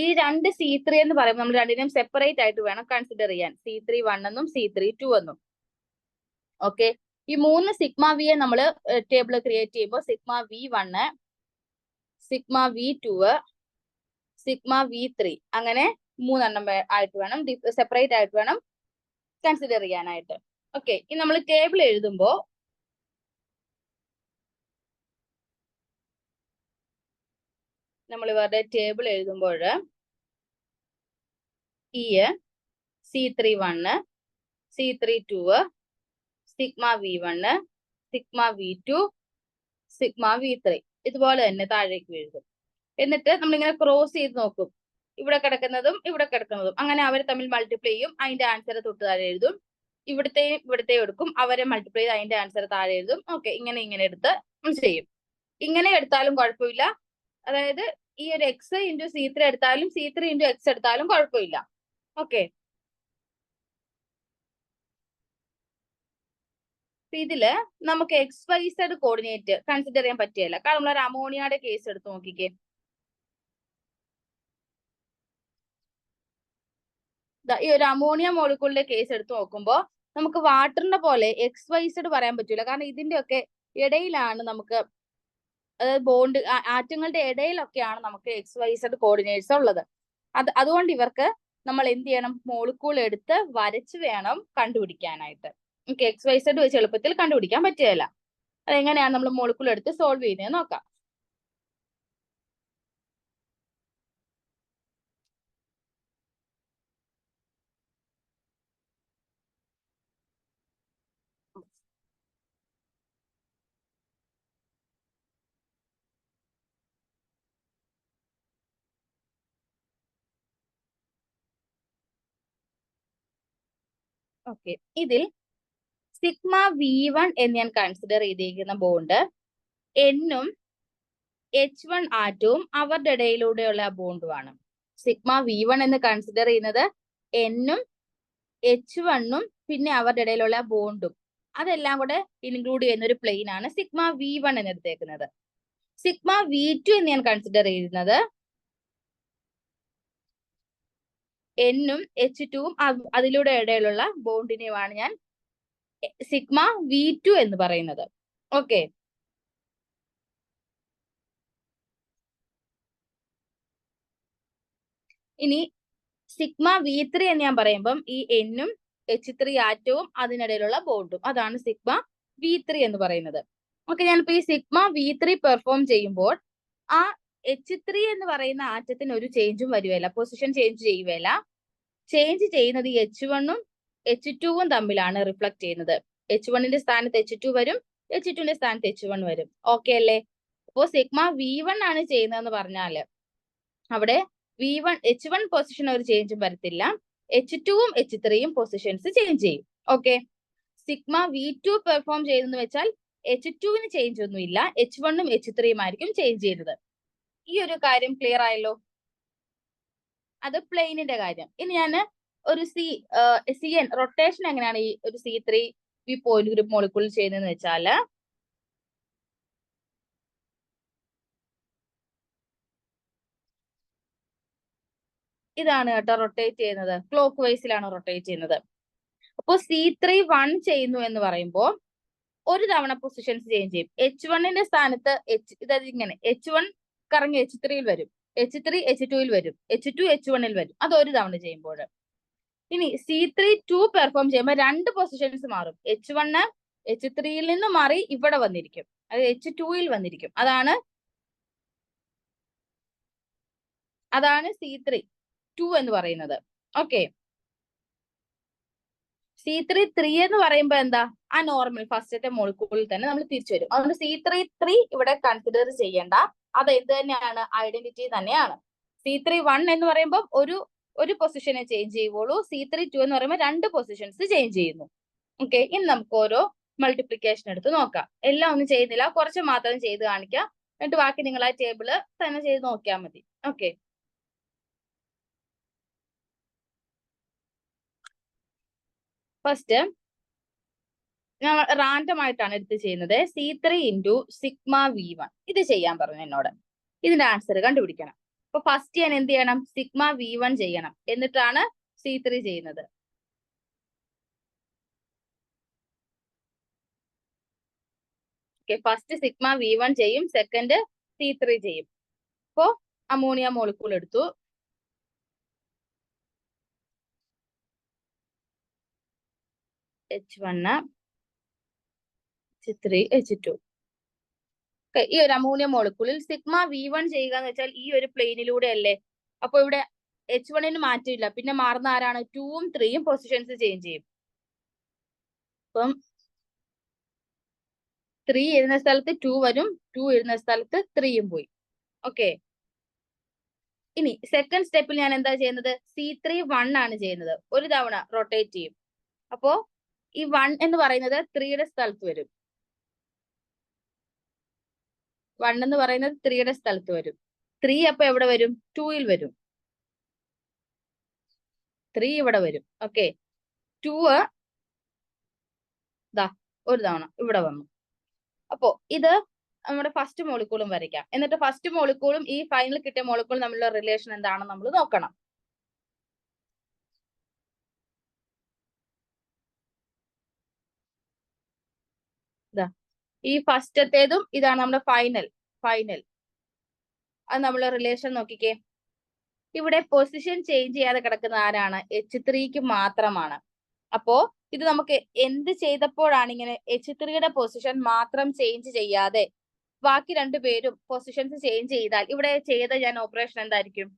ഈ 2 C3 എന്ന് പറയുമ്പോൾ നമ്മൾ രണ്ടിനെയും സെപ്പറേറ്റ് ആയിട്ട് വേണം കൺസിഡർ ചെയ്യാൻ. C3 എന്നും C3 എന്നും. ഓക്കെ, ഈ 3 സിഗ്മ V നമ്മൾ ടേബിൾ ക്രിയേറ്റ് ചെയ്യുമ്പോൾ sigma V1, sigma V2, sigma V3 അങ്ങനെ 3 ആയിട്ട് വേണം, സെപ്പറേറ്റ് ആയിട്ട് വേണം കൺസിഡർ ചെയ്യാനായിട്ട്. ഓക്കെ, ഇനി നമ്മൾ ടേബിൾ എഴുതുമ്പോൾ ഇവരുടെ ടേബിൾ എഴുതുമ്പോൾ C3 C3 sigma V1, sigma V2, sigma V3 ഇതുപോലെ തന്നെ താഴേക്ക് എഴുതും. എന്നിട്ട് നമ്മളിങ്ങനെ ക്രോസ് ചെയ്ത് നോക്കും, ഇവിടെ കിടക്കുന്നതും ഇവിടെ കിടക്കുന്നതും. അങ്ങനെ അവരെ തമ്മിൽ മൾട്ടിപ്ലൈ ചെയ്യും, അതിന്റെ ആൻസർ തൊട്ട് താഴെ എഴുതും. ഇവിടത്തെയും എടുക്കും, അവരെ മൾട്ടിപ്ലൈ ചെയ്ത് അതിന്റെ ആൻസർ താഴെ എഴുതും. ഓക്കെ, ഇങ്ങനെ എടുത്ത് ചെയ്യും. ഇങ്ങനെ എടുത്താലും കുഴപ്പമില്ല. അതായത് ഈ ഒരു X × C3 എടുത്താലും C3 × X എടുത്താലും കുഴപ്പമില്ല. ഓക്കെ, ഇതില് നമുക്ക് XYZ കോർഡിനേറ്റ് കൺസിഡർ ചെയ്യാൻ പറ്റിയല്ല. കാരണം നമ്മളൊരു അമോണിയയുടെ കേസ് എടുത്ത് നോക്കിക്കേ. ഈ ഒരു അമോണിയ മോളിക്കൂളിന്റെ കേസ് എടുത്ത് നോക്കുമ്പോൾ നമുക്ക് വാട്ടറിന്റെ പോലെ XYZ പറയാൻ പറ്റില്ല. കാരണം ഇതിന്റെ ഒക്കെ ഇടയിലാണ് നമുക്ക്, അതായത് ബോണ്ട് ആറ്റങ്ങളുടെ ഇടയിലൊക്കെയാണ് നമുക്ക് XYZ കോർഡിനേറ്റ്സ് ഉള്ളത്. അതുകൊണ്ട് ഇവർക്ക് നമ്മൾ എന്ത് ചെയ്യണം, മോളിക്കൂൾ എടുത്ത് വരച്ച് വേണം കണ്ടുപിടിക്കാനായിട്ട്. നമുക്ക് XYZ വെച്ച് എളുപ്പത്തിൽ കണ്ടുപിടിക്കാൻ പറ്റുകയില്ല. അതെങ്ങനെയാണ് നമ്മൾ മോളിക്കൂൾ എടുത്ത് സോൾവ് ചെയ്യുന്നത് നോക്കാം. ഓക്കെ, ഇതിൽ സിഗ്മ V1 എന്ന് ഞാൻ കൺസിഡർ ചെയ്തിരിക്കുന്ന ബോണ്ട് N-ഉം H1 ആറ്റവും അവരുടെ ഇടയിലൂടെയുള്ള ബോണ്ടുമാണ്. സിഗ്മ V1 എന്ന് കൺസിഡർ ചെയ്യുന്നത് N-ഉം H1-ഉം പിന്നെ അവരുടെ ഇടയിലുള്ള ബോണ്ടും അതെല്ലാം കൂടെ ഇൻക്ലൂഡ് ചെയ്യുന്ന ഒരു പ്ലെയിൻ ആണ് സിഗ്മ V1 എന്ന് എടുത്തേക്കുന്നത്. സിഗ്മ V2 എന്ന് ഞാൻ കൺസിഡർ ചെയ്യുന്നത് N-ഉം H2-ഉം അതിലൂടെ ഇടയിലുള്ള ബോണ്ടിനെയുമാണ് ഞാൻ സിഗ്മ V2 എന്ന് പറയുന്നത്. ഓക്കെ, ഇനി സിഗ്മ V3 എന്ന് ഞാൻ പറയുമ്പം ഈ N-ഉം H3 ആറ്റവും അതിനിടയിലുള്ള ബോണ്ടും അതാണ് സിഗ്മ V3 എന്ന് പറയുന്നത്. ഓക്കെ, ഞാനിപ്പോ ഈ സിഗ്മ V3 പെർഫോം ചെയ്യുമ്പോൾ ആ H3 എന്ന് പറയുന്ന ആറ്റത്തിന് ഒരു ചേഞ്ചും വരുകയില്ല, പൊസിഷൻ ചേഞ്ച് ചെയ്യുകയില്ല. ചേഞ്ച് ചെയ്യുന്നത് ഈ H1-ഉം H2-ഉം തമ്മിലാണ് റിഫ്ലക്ട് ചെയ്യുന്നത്. H1-ന്റെ സ്ഥാനത്ത് H2 വരും, H2-ന്റെ സ്ഥാനത്ത് H1 വരും. ഓക്കെ അല്ലേ? അപ്പോ സിഗ്മ V1 ആണ് ചെയ്യുന്നതെന്ന് പറഞ്ഞാല് അവിടെ H1 പൊസിഷൻ ഒരു ചേഞ്ചും വരത്തില്ല, H2-ഉം H3-യും പൊസിഷൻസ് ചേഞ്ച് ചെയ്യും. ഓക്കെ, സിഗ്മ V2 പെർഫോം ചെയ്തെന്ന് വെച്ചാൽ H2-ന് ചേഞ്ച് ഒന്നുമില്ല, H1-ഉം H3-യും ആയിരിക്കും ചേഞ്ച് ചെയ്തത്. ഈ ഒരു കാര്യം ക്ലിയർ ആയല്ലോ? അത് പ്ലെയിനിന്റെ കാര്യം. ഇനി ഞാൻ ഒരു CN റൊട്ടേഷൻ എങ്ങനെയാണ് ഈ ഒരു C3V പോയിന്റ് ഗ്രൂപ്പ് മോളിക്കൂൾ ചെയ്യുന്നതെന്ന് വെച്ചാല് ഇതാണ് കേട്ടോ റൊട്ടേറ്റ് ചെയ്യുന്നത്, ക്ലോക്ക് വൈസിലാണ് റൊട്ടേറ്റ് ചെയ്യുന്നത്. അപ്പോൾ C3 1 ചെയ്യുന്നു എന്ന് പറയുമ്പോൾ ഒരു തവണ പൊസിഷൻസ് ചേഞ്ച് ചെയ്യും. H1ന്റെ സ്ഥാനത്ത് ഇതായത് ഇങ്ങനെ H1 കറങ്ങി H3യിൽ വരും, H3 H2യിൽ വരും, H2 H1ൽ വരും. അത് ഒരു തവണ ചെയ്യുമ്പോൾ. ഇനി C3 2 പെർഫോം ചെയ്യുമ്പോൾ രണ്ട് പൊസിഷൻസ് മാറും. H1 H3യിൽ നിന്ന് മാറി ഇവിടെ വന്നിരിക്കും, അത് H2യിൽ വന്നിരിക്കും. അതാണ് C3 2 എന്ന് പറയുന്നത്. ഓക്കെ, C3 3 എന്ന് പറയുമ്പോൾ എന്താ, ആ നോർമൽ ഫസ്റ്റത്തെ മോളിക്യൂളിൽ തന്നെ നമ്മൾ തിരിച്ചു വരും. അതുകൊണ്ട് C3 3 ഇവിടെ കൺസിഡർ ചെയ്യേണ്ട, അത് എന്ത് തന്നെയാണ്, ഐഡന്റിറ്റി തന്നെയാണ്. C3 1 എന്ന് പറയുമ്പോൾ ഒരു പൊസിഷനെ ചേഞ്ച് ചെയ്യുള്ളൂ. C3 2 എന്ന് പറയുമ്പോൾ രണ്ട് പൊസിഷൻസ് ചേഞ്ച് ചെയ്യുന്നു. ഓക്കെ, ഇനി നമുക്ക് ഓരോ മൾട്ടിപ്ലിക്കേഷൻ എടുത്ത് നോക്കാം. എല്ലാം ഒന്നും ചെയ്യുന്നില്ല, കുറച്ച് മാത്രം ചെയ്ത് കാണിക്കാം. എന്നിട്ട് ബാക്കി നിങ്ങൾ ആ ടേബിള് തന്നെ ചെയ്ത് നോക്കിയാൽ മതി. ഓക്കെ, ഫസ്റ്റ് ഞാൻ റാൻഡം ആയിട്ടാണ് എടുത്ത് ചെയ്യുന്നത്. C3 ഇൻറ്റു സിഗ്മ V1 ഇത് ചെയ്യാൻ പറഞ്ഞു എന്നോട്. ഇതിന്റെ ആൻസർ കണ്ടുപിടിക്കണം. അപ്പൊ ഫസ്റ്റ് ഞാൻ എന്ത് ചെയ്യണം, സിഗ്മ V1 ചെയ്യണം, എന്നിട്ടാണ് C3 ചെയ്യുന്നത്. ഓക്കെ, ഫസ്റ്റ് സിഗ്മ V1 ചെയ്യും, സെക്കൻഡ് C3 ചെയ്യും. അപ്പോ അമോണിയ മോളിക്കൂൾ എടുത്തു. H1 H3 H2. ഈ ഒരു അമോണിയ മോളിക്കൂളിൽ സിഗ്മ V1 ചെയ്യുക എന്ന് വെച്ചാൽ ഈ ഒരു പ്ലെയിനിലൂടെ അല്ലേ. അപ്പൊ ഇവിടെ H1ന് മാറ്റമില്ല, പിന്നെ മാറുന്ന ആരാണ്, 2ഉം 3ഉം പൊസിഷൻസ് ചേഞ്ച് ചെയ്യും. അപ്പം 3 ഇരുന്ന സ്ഥലത്ത് 2 വരും, 2 ഇരുന്ന സ്ഥലത്ത് 3ഉം പോയി. ഓക്കെ, ഇനി സെക്കൻഡ് സ്റ്റെപ്പിൽ ഞാൻ എന്താ ചെയ്യുന്നത്, C3 1 ആണ് ചെയ്യുന്നത്. ഒരു തവണ റൊട്ടേറ്റ് ചെയ്യും. അപ്പോ ഈ 1 എന്ന് പറയുന്നത് 3യുടെ സ്ഥലത്ത് വരും. 1 എന്ന് പറയുന്നത് 3യുടെ സ്ഥലത്ത് വരും. 3 അപ്പൊ എവിടെ വരും, 2യിൽ വരും. 3 ഇവിടെ വരും. ഓക്കെ, 2 ദാ ഒരു തവണ ഇവിടെ വന്നു. അപ്പോ ഇത് നമ്മുടെ ഫസ്റ്റ് മോളിക്കൂളും വരയ്ക്കാം. എന്നിട്ട് ഫസ്റ്റ് മോളിക്കൂളും ഈ ഫൈനൽ കിട്ടിയ മോളിക്കൂളും തമ്മിലുള്ള റിലേഷൻ എന്താണെന്ന് നമ്മൾ നോക്കണം. ഈ ഫസ്റ്റത്തേതും ഇതാണ് നമ്മുടെ ഫൈനൽ. അത് നമ്മൾ റിലേഷൻ നോക്കിക്കേ. ഇവിടെ പൊസിഷൻ ചേഞ്ച് ചെയ്യാതെ കിടക്കുന്ന ആരാണ്, H3ക്ക് മാത്രമാണ്. അപ്പോ ഇത് നമുക്ക് എന്ത് ചെയ്തപ്പോഴാണ് ഇങ്ങനെ H3യുടെ പൊസിഷൻ മാത്രം ചേഞ്ച് ചെയ്യാതെ ബാക്കി രണ്ടുപേരും പൊസിഷൻസ് ചേഞ്ച് ചെയ്താൽ ഇവിടെ ചെയ്ത ഞാൻ ഓപ്പറേഷൻ എന്തായിരിക്കും,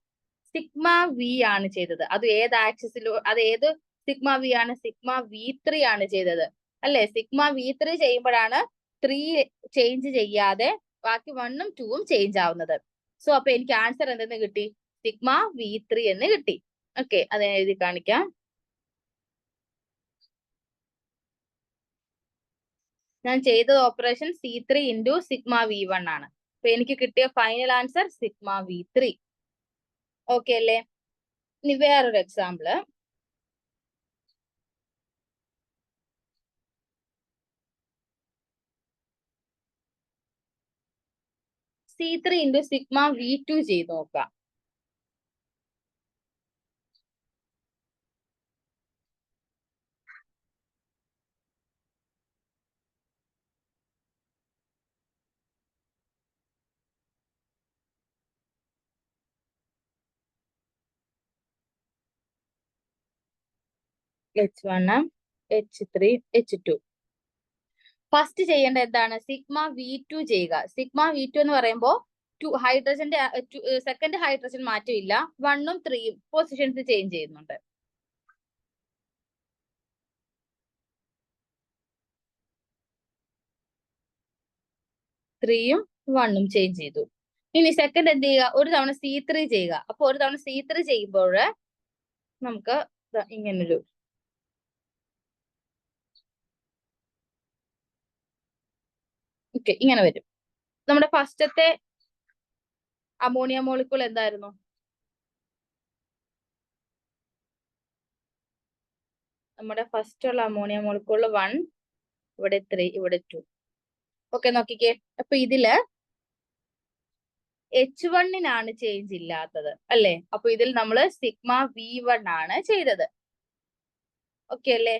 സിഗ്മ V ആണ് ചെയ്തത്. അത് ഏത് ആക്സിസിലോ, അത് ഏത് സിഗ്മ V ആണ്, സിഗ്മ V3 ആണ് ചെയ്തത് അല്ലെ. സിഗ്മ V3 ചെയ്യുമ്പോഴാണ് 3 ചേഞ്ച് ചെയ്യാതെ ബാക്കി 1ഉം 2ഉം ചേഞ്ച് ആവുന്നത്. സോ അപ്പൊ എനിക്ക് ആൻസർ എന്തെന്ന് കിട്ടി, സിഗ്മ V3 എന്ന് കിട്ടി. ഓക്കെ, അത് എഴുതി കാണിക്കാം. ഞാൻ ചെയ്തത് operation C3 into sigma V1 ആണ്. അപ്പൊ എനിക്ക് കിട്ടിയ final answer sigma V3. Okay അല്ലേ. ഇനി വേറൊരു example. C3 into sigma V2 ചെയ്ത് നോക്കാം. H1 H3 H2. ഫസ്റ്റ് ചെയ്യേണ്ട എന്താണ്, സിഗ്മ V2 ചെയ്യുക. സിഗ്മ V2 എന്ന് പറയുമ്പോൾ ഹൈഡ്രജന്റെ സെക്കൻഡ് ഹൈഡ്രജൻ മാറ്റമില്ല, 1ഉം 3ഉം പൊസിഷൻസ് ചേഞ്ച് ചെയ്യുന്നുണ്ട്. ത്രീയും 1ഉം ചേഞ്ച് ചെയ്തു. ഇനി സെക്കൻഡ് എന്ത് ചെയ്യുക, ഒരു തവണ C3 ചെയ്യുക. അപ്പൊ ഒരു തവണ C3 ചെയ്യുമ്പോൾ നമുക്ക് ഇങ്ങനൊരു ഇങ്ങനെ വരും. നമ്മുടെ ഫസ്റ്റത്തെ അമോണിയ മോളിക്കൂൾ എന്തായിരുന്നു, നമ്മുടെ ഫസ്റ്റ് ഉള്ള അമോണിയ മോളിക്കൂൾ 1, ഇവിടെ 3, ഇവിടെ 2. ഓക്കെ, നോക്കിക്കേ. അപ്പൊ ഇതില് H1-നാണ് ചേഞ്ച് ഇല്ലാത്തത് അല്ലെ. അപ്പൊ ഇതിൽ നമ്മൾ സിഗ്മ V1 ആണ് ചെയ്തത്. ഓക്കെ അല്ലേ.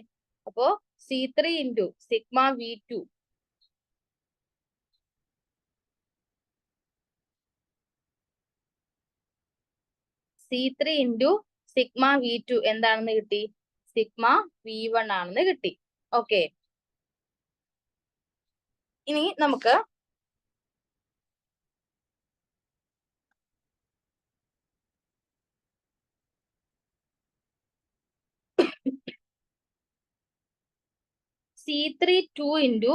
അപ്പോ C3 into sigma V2 C3 into sigma V2 എന്താണെന്ന് കിട്ടി? സിഗ്മ V1 ആണെന്ന് കിട്ടി. ഓക്കെ, ഇനി നമുക്ക് C3 2 ഇൻറ്റു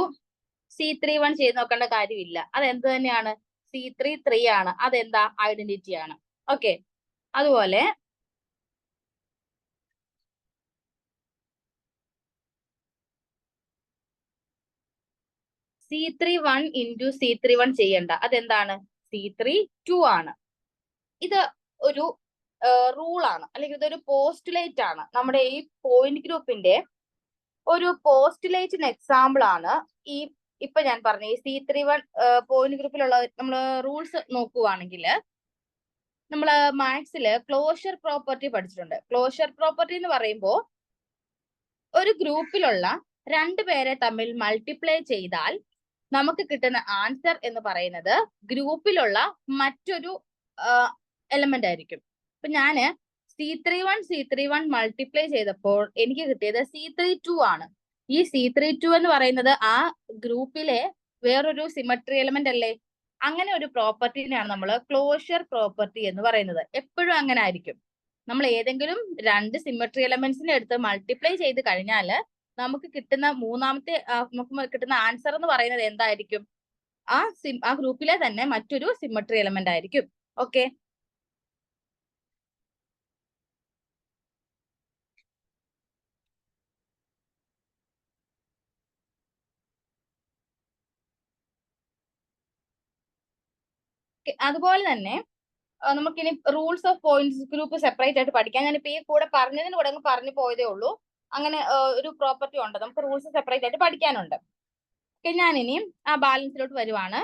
C3 1 ചെയ്ത് നോക്കേണ്ട കാര്യമില്ല. അത് എന്ത് തന്നെയാണ്? C3 3 ആണ്. അതെന്താ? ഐഡന്റിറ്റി ആണ്. ഓക്കെ, അതുപോലെ C3 1 ഇൻറ്റു C3 1 ചെയ്യണ്ട. അതെന്താണ്? C3 2 ആണ്. ഇത് ഒരു റൂളാണ്, അല്ലെങ്കിൽ ഇതൊരു പോസ്റ്റുലേറ്റ് ആണ്. നമ്മുടെ ഈ പോയിന്റ് ഗ്രൂപ്പിന്റെ ഒരു പോസ്റ്റുലേറ്റിന് എക്സാമ്പിൾ ആണ് ഈ ഇപ്പൊ ഞാൻ പറഞ്ഞ ഈ C3 1 പോയിന്റ് ഗ്രൂപ്പിലുള്ള നമ്മൾ റൂൾസ് നോക്കുവാണെങ്കിൽ, നമ്മൾ മാത്സിൽ ക്ലോഷർ പ്രോപ്പർട്ടി പഠിച്ചിട്ടുണ്ട്. ക്ലോഷർ പ്രോപ്പർട്ടി എന്ന് പറയുമ്പോൾ ഒരു ഗ്രൂപ്പിലുള്ള രണ്ടു പേരെ തമ്മിൽ മൾട്ടിപ്ലൈ ചെയ്താൽ നമുക്ക് കിട്ടുന്ന ആൻസർ എന്ന് പറയുന്നത് ഗ്രൂപ്പിലുള്ള മറ്റൊരു എലമെന്റ് ആയിരിക്കും. അപ്പൊ ഞാന് C3 1 മൾട്ടിപ്ലൈ ചെയ്തപ്പോൾ എനിക്ക് കിട്ടിയത് C3 2 ആണ്. ഈ C3 2 എന്ന് പറയുന്നത് ആ ഗ്രൂപ്പിലെ വേറൊരു സിമട്രി എലമെന്റ് അല്ലേ? അങ്ങനെ ഒരു പ്രോപ്പർട്ടിനെയാണ് നമ്മൾ ക്ലോഷർ പ്രോപ്പർട്ടി എന്ന് പറയുന്നത്. എപ്പോഴും അങ്ങനെ ആയിരിക്കും. നമ്മൾ ഏതെങ്കിലും രണ്ട് സിമട്രി എലമെന്റ്സിനെ എടുത്ത് മൾട്ടിപ്ലൈ ചെയ്ത് കഴിഞ്ഞാൽ നമുക്ക് കിട്ടുന്ന നമുക്ക് കിട്ടുന്ന ആൻസർ എന്ന് പറയുന്നത് എന്തായിരിക്കും? ആ ഗ്രൂപ്പിലെ തന്നെ മറ്റൊരു സിമട്രി എലമെന്റ് ആയിരിക്കും. ഓക്കെ, അതുപോലെ തന്നെ നമുക്കിനി rules of points group separate ആയിട്ട് പഠിക്കാം. ഞാനിപ്പോ ഈ കൂടെ പറഞ്ഞതിന് കൂടെ അങ്ങ് പറഞ്ഞു പോയതേ ഉള്ളൂ. അങ്ങനെ ഒരു പ്രോപ്പർട്ടി ഉണ്ട്, നമുക്ക് റൂൾസ് സെപ്പറേറ്റ് ആയിട്ട് പഠിക്കാനുണ്ട്. ഞാനിനി ആ ബാലൻസിലോട്ട് വരുവാണ്.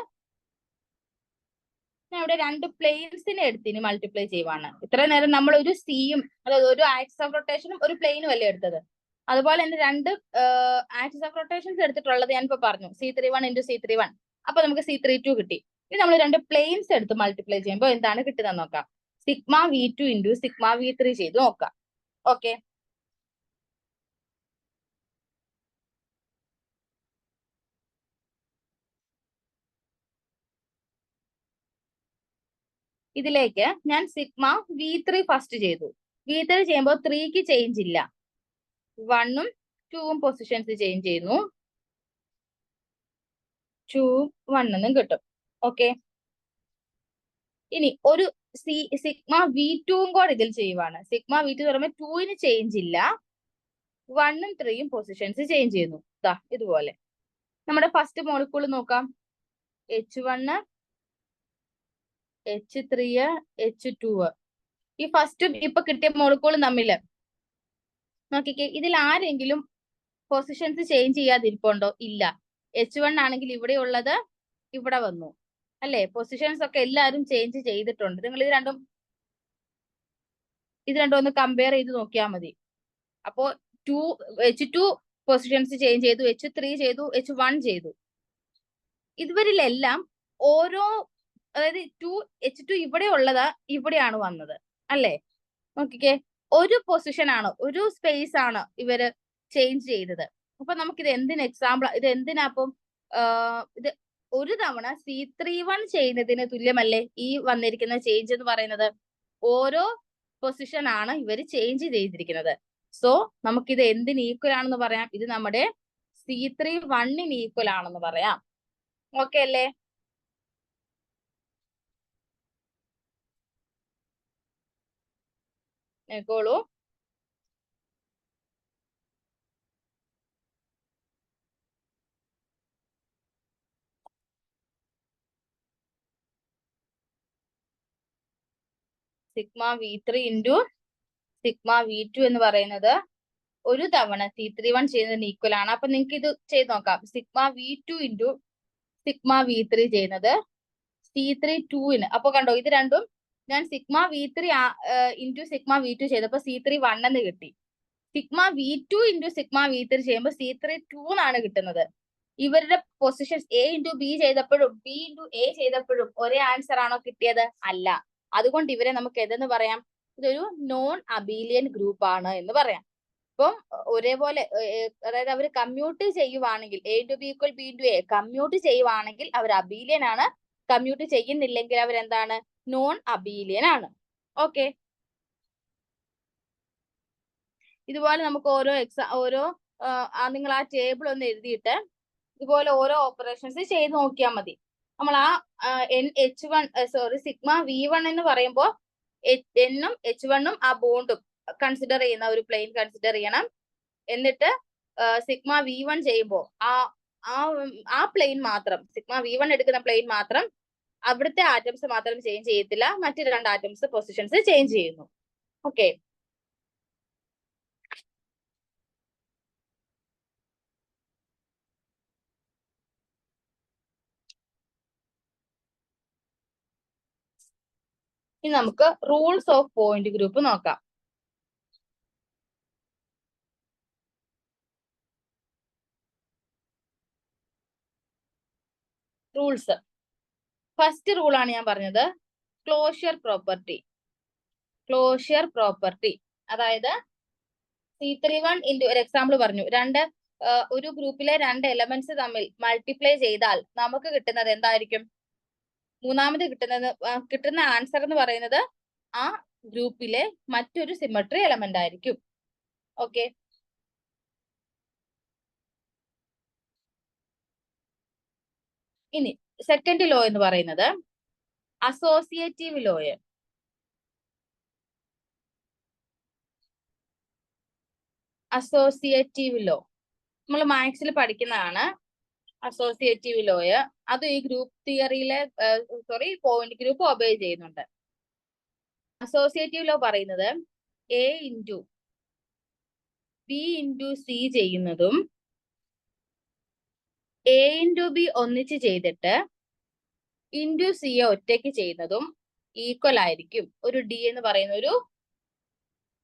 ഞാൻ ഇവിടെ രണ്ട് പ്ലെയിൻസിനെ എടുത്തിന് മൾട്ടിപ്ലൈ ചെയ്യുവാണ്. ഇത്ര നേരം നമ്മൾ ഒരു സിയും, അതായത് ഒരു ആക്സിസ് ഓഫ് റൊട്ടേഷനും ഒരു പ്ലെയിനും അല്ലേ എടുത്തത്. അതുപോലെ തന്നെ രണ്ട് ആക്സിസ് ഓഫ് റൊട്ടേഷൻസ് എടുത്തിട്ടുള്ളത് ഞാനിപ്പോ പറഞ്ഞു, C3 1 ഇൻറ്റു C3 1. അപ്പൊ നമുക്ക് C3 2 കിട്ടി. ഇനി നമ്മൾ രണ്ട് പ്ലെയിൻസ് എടുത്ത് മൾട്ടിപ്ലൈ ചെയ്യുമ്പോൾ എന്താണ് കിട്ടുന്നത് നോക്കാം. Sigma V2 into sigma V3 ചെയ്ത് നോക്കാം. ഓക്കെ, ഇതിലേക്ക് ഞാൻ സിഗ്മ V3 ഫസ്റ്റ് ചെയ്തു. V3 ചെയ്യുമ്പോൾ 3ക്ക് ചേഞ്ച് ഇല്ല, 1ഉം 2ഉം പൊസിഷൻസ് ചേഞ്ച് ചെയ്യുന്നു. 2ഉം 1 കിട്ടും. ഓക്കെ, ഇനി ഒരു സിഗ്മ V2 കൂടെ ഇതിൽ ചെയ്യുവാണ്. സിഗ്മ V2 എന്ന് പറയുമ്പോൾ 2ന് ചേഞ്ച് ഇല്ല, 1ഉം 3ഉം പൊസിഷൻസ് ചേഞ്ച് ചെയ്യുന്നു. ഇതുപോലെ നമ്മുടെ ഫസ്റ്റ് മോളിക്കൂൾ നോക്കാം. H1 H3 H2. ഈ ഫസ്റ്റും ഇപ്പൊ കിട്ടിയ മോളിക്കൂൾ തമ്മിൽ നോക്കിക്കേ, ഇതിൽ ആരെങ്കിലും പൊസിഷൻസ് ചേഞ്ച് ചെയ്യാതിരിപ്പുണ്ടോ? ഇല്ല. H1 ആണെങ്കിൽ ഇവിടെ ഉള്ളത് ഇവിടെ വന്നു അല്ലെ? പൊസിഷൻസ് ഒക്കെ എല്ലാവരും ചേഞ്ച് ചെയ്തിട്ടുണ്ട്. നിങ്ങൾ ഇത് രണ്ടും ഒന്ന് കമ്പയർ ചെയ്ത് നോക്കിയാൽ മതി. അപ്പോ H2 പൊസിഷൻസ് ചേഞ്ച് ചെയ്തു, H3 ചെയ്തു, H1 ചെയ്തു. ഇവരിലെല്ലാം ഓരോ, അതായത് H2 ഇവിടെ ഉള്ളത് ഇവിടെയാണ് വന്നത് അല്ലേ? നോക്കിക്കേ, ഒരു പൊസിഷൻ ആണ്, ഒരു സ്പേസ് ആണ് ഇവര് ചേഞ്ച് ചെയ്തത്. അപ്പൊ നമുക്കിത് എന്തിന് എക്സാമ്പിൾ, ഇത് എന്തിനാ? അപ്പം ഇത് ഒരു തവണ C3 1 ചെയ്യുന്നതിന് തുല്യമല്ലേ ഈ വന്നിരിക്കുന്ന ചേഞ്ച് എന്ന് പറയുന്നത്? ഓരോ പൊസിഷൻ ആണ് ഇവര് ചേഞ്ച് ചെയ്തിരിക്കുന്നത്. സോ നമുക്കിത് എന്തിന് ഈക്വൽ ആണെന്ന് പറയാം? ഇത് നമ്മുടെ C3 1 ഈക്വൽ ആണെന്ന് പറയാം. ഓക്കെ അല്ലേ? നോക്കോളൂ, sigma V3 into sigma V2 എന്ന് പറയുന്നത് ഒരു തവണ C3 1 ചെയ്യുന്നതിന് ഈക്വൽ ആണ്. അപ്പൊ നിങ്ങൾക്ക് ഇത് ചെയ്ത് നോക്കാം. Sigma V2 into sigma V3 ചെയ്യുന്നത് C3 2 അപ്പൊ കണ്ടോ, ഇത് രണ്ടും ഞാൻ sigma V3 into sigma V2 ചെയ്തപ്പോ C3 1 എന്ന് കിട്ടി. Sigma V2 into sigma V3 ചെയ്യുമ്പോൾ C3 2 എന്നാണ് കിട്ടുന്നത്. ഇവരുടെ പൊസിഷൻസ് A ഇൻറ്റു B ചെയ്തപ്പോഴും B ഇൻറ്റു A ചെയ്തപ്പോഴും ഒരേ ആൻസർ ആണോ കിട്ടിയത്? അല്ല. അതുകൊണ്ട് ഇവരെ നമുക്ക് ഏതെന്ന് പറയാം? ഇതൊരു നോൺ അബീലിയൻ ഗ്രൂപ്പ് ആണ് എന്ന് പറയാം. അപ്പം ഒരേപോലെ അതായത് അവർ കമ്മ്യൂട്ട് ചെയ്യുവാണെങ്കിൽ A to B equal B to A commute ചെയ്യുവാണെങ്കിൽ അവർ അബീലിയൻ ആണ്. കമ്മ്യൂട്ട് ചെയ്യുന്നില്ലെങ്കിൽ അവരെന്താണ്? നോൺ അബീലിയൻ ആണ്. ഓക്കെ, ഇതുപോലെ നമുക്ക് ഓരോ നിങ്ങൾ ആ ടേബിൾ ഒന്ന് എഴുതിയിട്ട് ഇതുപോലെ ഓരോ ഓപ്പറേഷൻസ് ചെയ്ത് നോക്കിയാൽ മതി. നമ്മൾ ആ സിഗ്മ V1 എന്ന് പറയുമ്പോൾ എന്നും H1ഉം ആ ബോണ്ടും കൺസിഡർ ചെയ്യുന്ന ഒരു പ്ലെയിൻ കൺസിഡർ ചെയ്യണം. എന്നിട്ട് സിഗ്മ V1 ചെയ്യുമ്പോൾ ആ പ്ലെയിൻ മാത്രം, സിഗ്മ V1 എടുക്കുന്ന പ്ലെയിൻ മാത്രം അവിടുത്തെ ആറ്റംസ് മാത്രം ചേഞ്ച് ചെയ്യത്തില്ല, മറ്റു രണ്ട് ആറ്റംസ് പൊസിഷൻസ് ചേഞ്ച് ചെയ്യുന്നു. ഓക്കെ, ഇനി നമുക്ക് റൂൾസ് ഓഫ് പോയിന്റ് ഗ്രൂപ്പ് നോക്കാം. റൂൾസ്, ഫസ്റ്റ് റൂൾ ആണ് ഞാൻ പറഞ്ഞത്, ക്ലോഷ്യർ പ്രോപ്പർട്ടി. ക്ലോഷ്യർ പ്രോപ്പർട്ടി അതായത് C31 ഒരു എക്സാമ്പിൾ പറഞ്ഞു, ഒരു ഗ്രൂപ്പിലെ രണ്ട് എലമെന്റ്സ് തമ്മിൽ മൾട്ടിപ്ലൈ ചെയ്താൽ നമുക്ക് കിട്ടുന്നത് എന്തായിരിക്കും? മൂന്നാമത് കിട്ടുന്ന ആൻസർ എന്ന് പറയുന്നത് ആ ഗ്രൂപ്പിലെ മറ്റൊരു സിമെട്രി എലമെന്റ് ആയിരിക്കും. ഓക്കെ, ഇനി സെക്കൻഡ് ലോ എന്ന് പറയുന്നത് അസോസിയേറ്റീവ് ലോയ്. അസോസിയേറ്റീവ് ലോ നമ്മൾ മാത്സിൽ പഠിക്കുന്നതാണ്. അസോസിയേറ്റീവ് ലോയ് അത് ഈ ഗ്രൂപ്പ് തിയറിയിലെ പോയിന്റ് ഗ്രൂപ്പ് ഒബേ ചെയ്യുന്നുണ്ട്. അസോസിയേറ്റീവ് ലോ പറയുന്നത് A into B into C ചെയ്യുന്നതും A ഇൻറ്റു B ഒന്നിച്ച് ചെയ്തിട്ട് ഇൻറ്റു C ഒറ്റയ്ക്ക് ചെയ്യുന്നതും ഈക്വൽ ആയിരിക്കും. ഒരു D എന്ന് പറയുന്ന ഒരു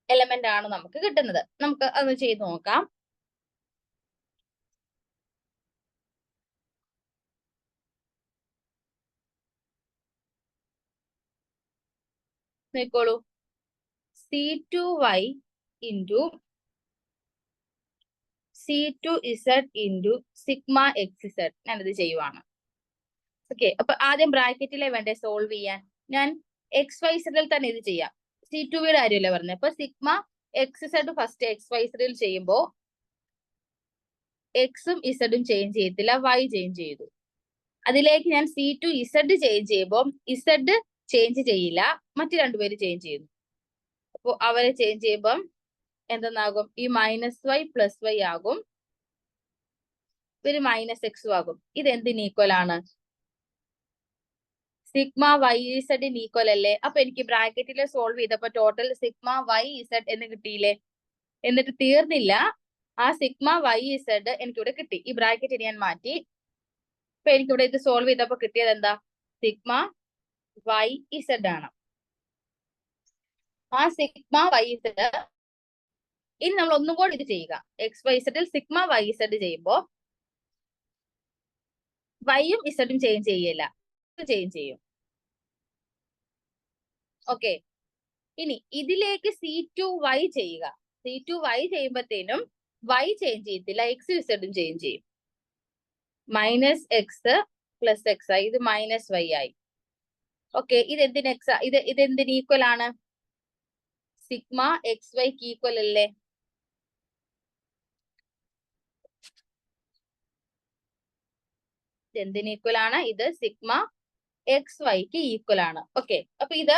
എലമെന്റ് ആണ് നമുക്ക് കിട്ടുന്നത്. നമുക്ക് അത് ചെയ്ത് നോക്കാം. നോക്കോളൂ, C2Y into C2Z into sigma XZ ഞാനിത് ചെയ്യുവാണ്. ഓക്കെ, അപ്പൊ ആദ്യം ബ്രാക്കറ്റിലെ വേണ്ടേ സോൾവ് ചെയ്യാൻ? ഞാൻ XYZ തന്നെ ഇത് ചെയ്യാം. C2Vയുടെ കാര്യമല്ലേ പറഞ്ഞത്. അപ്പൊ സിഗ്മ XZ ഫസ്റ്റ് XYZ ചെയ്യുമ്പോൾ എക്സും ഇസഡും ചേഞ്ച് ചെയ്യത്തില്ല, Y ചേഞ്ച് ചെയ്തു. അതിലേക്ക് ഞാൻ C2Z ചേഞ്ച് ചെയ്യുമ്പോൾ ഇസഡ് ചേഞ്ച് ചെയ്യില്ല, മറ്റു രണ്ടുപേര് ചേഞ്ച് ചെയ്യുന്നു. അപ്പൊ അവരെ ചേഞ്ച് ചെയ്യുമ്പം എന്തെന്നാകും? ഈ -Y + Y ആകും, ഒരു -X ആകും. ഇത് എന്തിന് ഈക്വൽ ആണ്? സിഗ്മ YZ ഈക്വൽ അല്ലേ? അപ്പൊ എനിക്ക് ബ്രാക്കറ്റിൽ സോൾവ് ചെയ്തപ്പോ ടോട്ടൽ സിഗ്മ YZ എന്ന് കിട്ടിയില്ലേ? എന്നിട്ട് തീർന്നില്ല, ആ സിഗ്മ YZ എനിക്കിവിടെ കിട്ടി. ഈ ബ്രാക്കറ്റ് ഞാൻ മാറ്റി. ഇപ്പൊ എനിക്കിവിടെ ഇത് സോൾവ് ചെയ്തപ്പോ കിട്ടിയത് എന്താ? സിഗ്മ YZ ആണ്. ആ സിഗ്മ YZ ഇനി നമ്മൾ ഒന്നും കൂടി ഇത് ചെയ്യുക. XYZ സിഗ്മ YZ ചെയ്യുമ്പോൾ Yയും ഇസഡും ചേഞ്ച് ചെയ്യില്ല, ചേഞ്ച് ചെയ്യും. ഓക്കെ, ഇനി ഇതിലേക്ക് C2Y ചെയ്യുക. C2Y ചെയ്യുമ്പോഴത്തേനും Y ചേഞ്ച് ചെയ്യത്തില്ല, എക്സും ഇസഡും ചേഞ്ച് ചെയ്യും. -X + X ആയി, ഇത് -Y ആയി. ഓക്കെ, ഇത് എന്തിന് ഈക്വൽ ആണ്? സിഗ്മ XY ഈക്വൽ അല്ലേ? എന്തിന് ഈക്വൽ ആണ്? ഇത് സിഗ്മ XY ഈക്വൽ ആണ്. ഓക്കെ, അപ്പൊ ഇത്